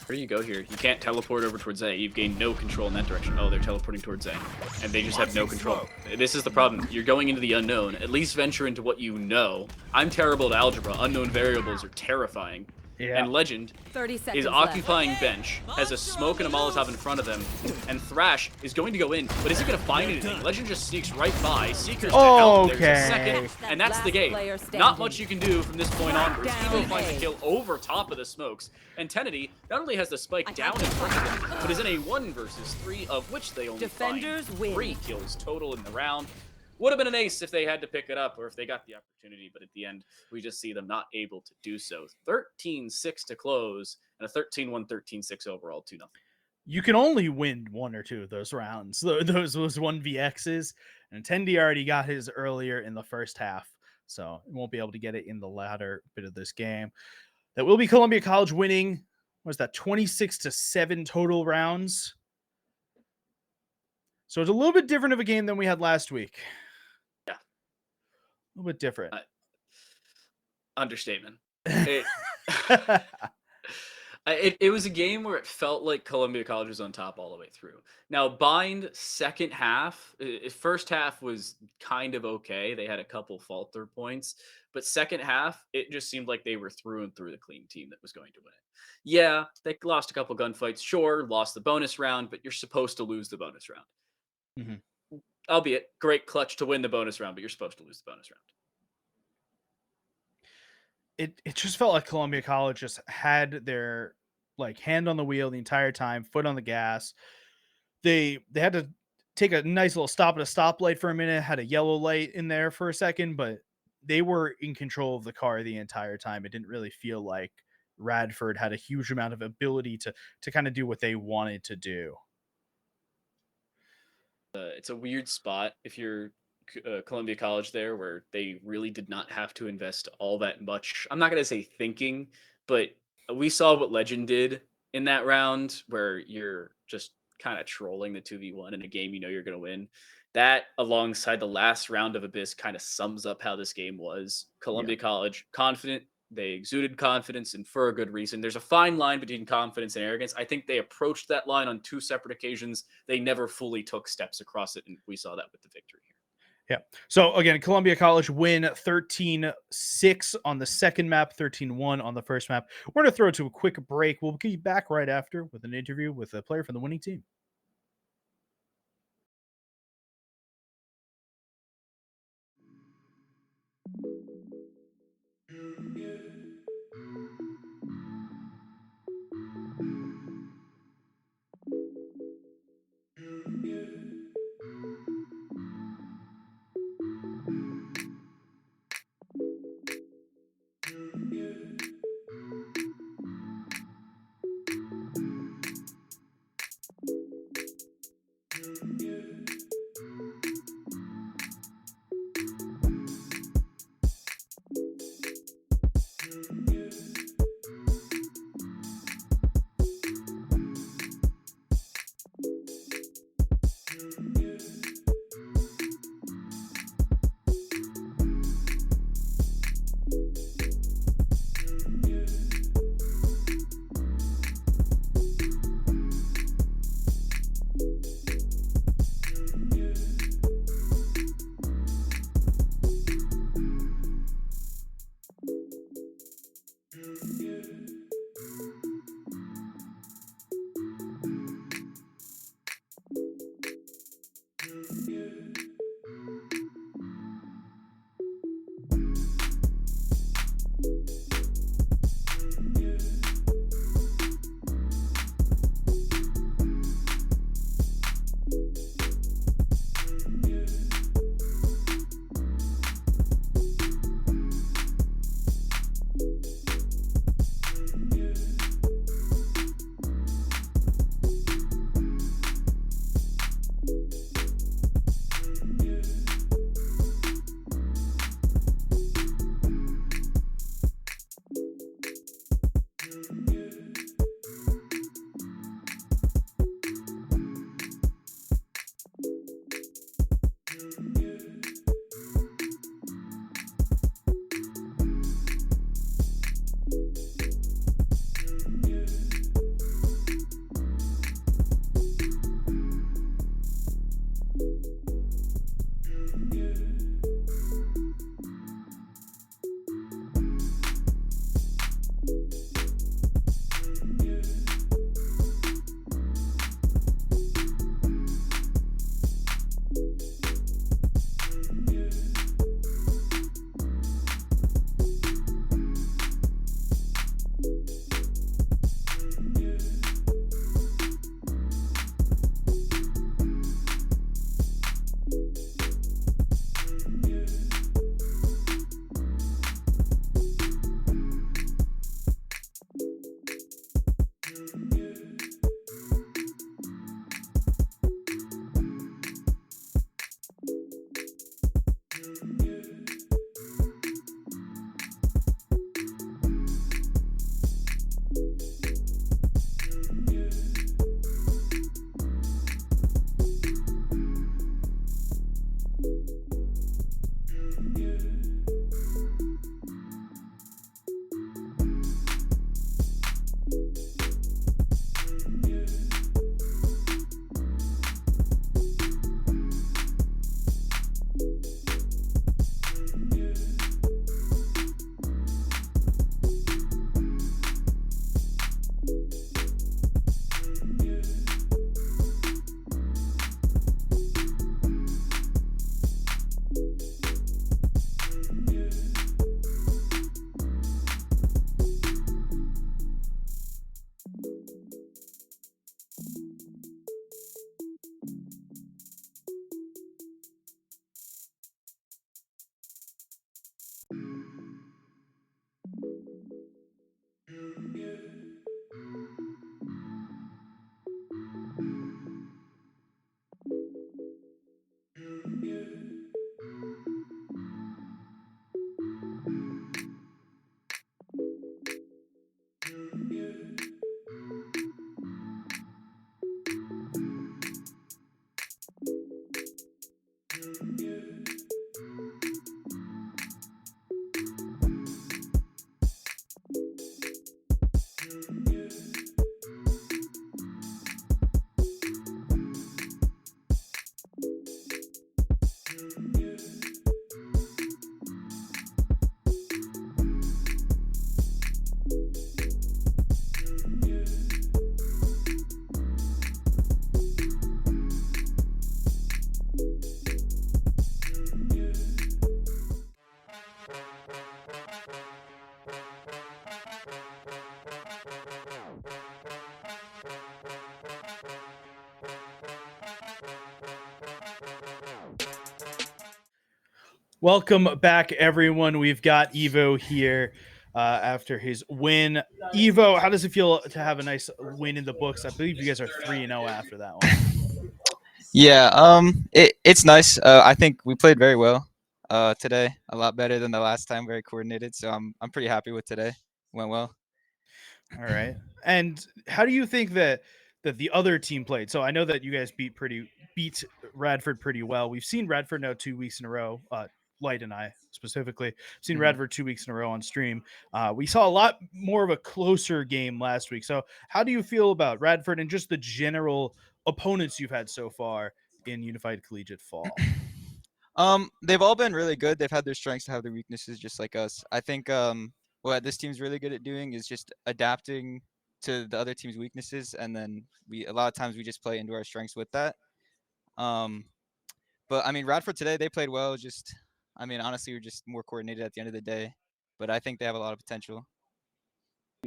Where do you go here? You can't teleport over towards A. You've gained no control in that direction. Oh, they're teleporting towards A. And they just have no control. This is the problem. You're going into the unknown. At least venture into what you know. I'm terrible at algebra. Unknown variables are terrifying. Yeah. And Legend is occupying bench, has a smoke and a Molotov in front of them, and Thrash is going to go in, but is he going to find anything? Legend just sneaks right by. Seeker's out. There's a second, and that's the game. Not much you can do from this point onwards. Evo finds a kill over top of the smokes, and Tenedy not only has the spike down in front of them, but is in a 1 versus 3, of which they only find 3 kills total in the round. Would have been an ace if they had to pick it up or if they got the opportunity, but at the end, we just see them not able to do so. 13-6 to close, and a 13-1, 13-6 overall, 2-0. You can only win 1 or 2 of those rounds, those 1vx's, and Tendi already got his earlier in the first half, so he won't be able to get it in the latter bit of this game. That will be Columbia College winning, what's that, 26-7 total rounds. So it's a little bit different of a game than we had last week. Yeah. A little bit different. Understatement. It was a game where it felt like Columbia College was on top all the way through. Now, Bind, second half, first half was kind of okay. They had a couple falter points. But second half, it just seemed like they were through and through the clean team that was going to win it. Yeah, they lost a couple gunfights. Sure, lost the bonus round, but you're supposed to lose the bonus round. Mm-hmm. Albeit, great clutch to win the bonus round, but you're supposed to lose the bonus round. It just felt like Columbia College just had their hand on the wheel the entire time, foot on the gas. They had to take a nice little stop at a stoplight for a minute, had a yellow light in there for a second, but they were in control of the car the entire time. It didn't really feel like Radford had a huge amount of ability to kind of do what they wanted to do. It's a weird spot if you're Columbia College there, where they really did not have to invest all that much. I'm not going to say thinking, but we saw what Legend did in that round, where you're just kind of trolling the 2v1 in a game you know you're going to win. That, alongside the last round of Abyss, kind of sums up how this game was. Columbia College, confident, They exuded confidence, and for a good reason. There's a fine line between confidence and arrogance. I think they approached that line on 2 separate occasions. They never fully took steps across it, and we saw that with the victory here. Yeah. So again, Columbia College win 13-6 on the second map, 13-1 on the first map. We're going to throw it to a quick break. We'll be back right after with an interview with a player from the winning team. Welcome back, everyone. We've got Evo here after his win. Evo, how does it feel to have a nice win in the books? I believe you guys are 3-0 after that one. Yeah, it's nice. I think we played very well today, a lot better than the last time, very coordinated. So I'm pretty happy with today. Went well. All right. And how do you think that the other team played? So I know that you guys beat Radford pretty well. We've seen Radford now 2 weeks in a row. Light and I specifically seen Radford 2 weeks in a row on stream. We saw a lot more of a closer game last week. So how do you feel about Radford and just the general opponents you've had so far in Unified Collegiate Fall? They've all been really good. They've had their strengths, have their weaknesses, just like us. I think what this team's really good at doing is just adapting to the other team's weaknesses, and then a lot of times we just play into our strengths with that. But I mean, Radford today, they played well. Just, I mean, honestly, we're just more coordinated at the end of the day. But I think they have a lot of potential.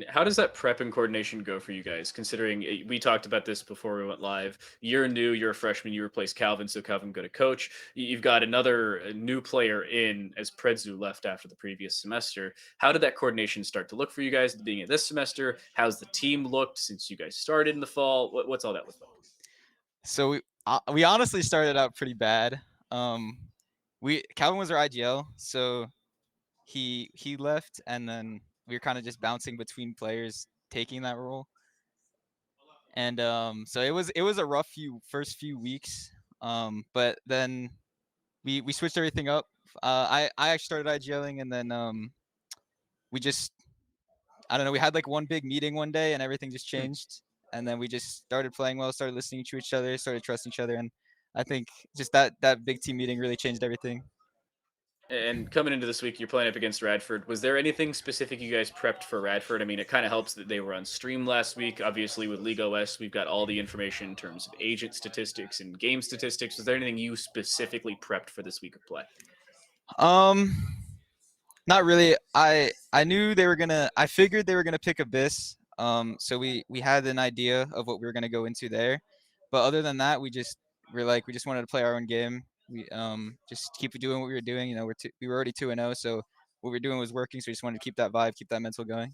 How does that prep and coordination go for you guys? Considering we talked about this before we went live. You're new, you're a freshman, you replace Calvin, so Calvin go to coach. You've got another new player in as Predzu left after the previous semester. How did that coordination start to look for you guys at the beginning of this semester? How's the team looked since you guys started in the fall? What's all that look like? So we honestly started out pretty bad. Calvin was our IGL, so he left, and then we were kind of just bouncing between players taking that role. And so it was a rough first few weeks. But then we switched everything up. I actually started IGLing, and then we just, I don't know, we had like one big meeting one day and everything just changed. And then we just started playing well, started listening to each other, started trusting each other, and I think just that big team meeting really changed everything. And coming into this week, you're playing up against Radford. Was there anything specific you guys prepped for Radford? I mean, it kind of helps that they were on stream last week. Obviously, with League OS, we've got all the information in terms of agent statistics and game statistics. Was there anything you specifically prepped for this week of play? Not really. I knew I figured they were gonna pick Abyss. So we had an idea of what we were gonna go into there. But other than that, we just wanted to play our own game. We just keep doing what we were doing. You know, we were already 2-0, so what we were doing was working. So we just wanted to keep that vibe, keep that mental going.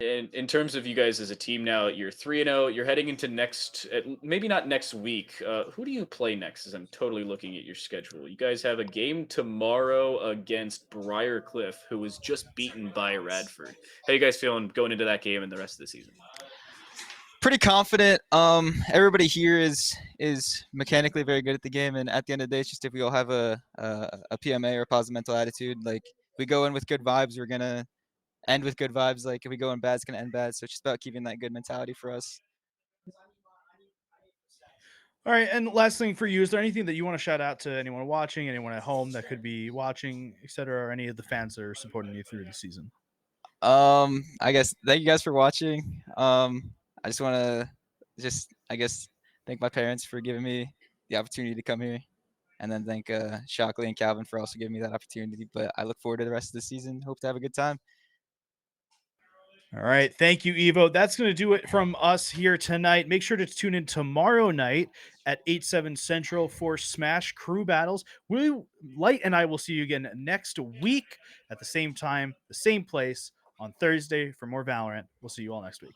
In terms of you guys as a team now, you're 3-0. You're heading into maybe not next week. Who do you play next? As I'm totally looking at your schedule. You guys have a game tomorrow against Briarcliff, who was just beaten by Radford. How you guys feeling going into that game and the rest of the season? Pretty confident. Everybody here is mechanically very good at the game, and at the end of the day, it's just if we all have a PMA or a positive mental attitude. Like, if we go in with good vibes, we're gonna end with good vibes. Like, if we go in bad, it's gonna end bad. So it's just about keeping that good mentality for us. All right, and last thing for you, is there anything that you want to shout out to anyone watching, anyone at home that could be watching, etc., or any of the fans that are supporting you through the season? I guess thank you guys for watching. I just want to thank my parents for giving me the opportunity to come here, and then thank Shockley and Calvin for also giving me that opportunity. But I look forward to the rest of the season. Hope to have a good time. All right. Thank you, Evo. That's going to do it from us here tonight. Make sure to tune in tomorrow night at 8/7 Central for Smash Crew Battles. Light and I will see you again next week at the same time, the same place on Thursday for more Valorant. We'll see you all next week.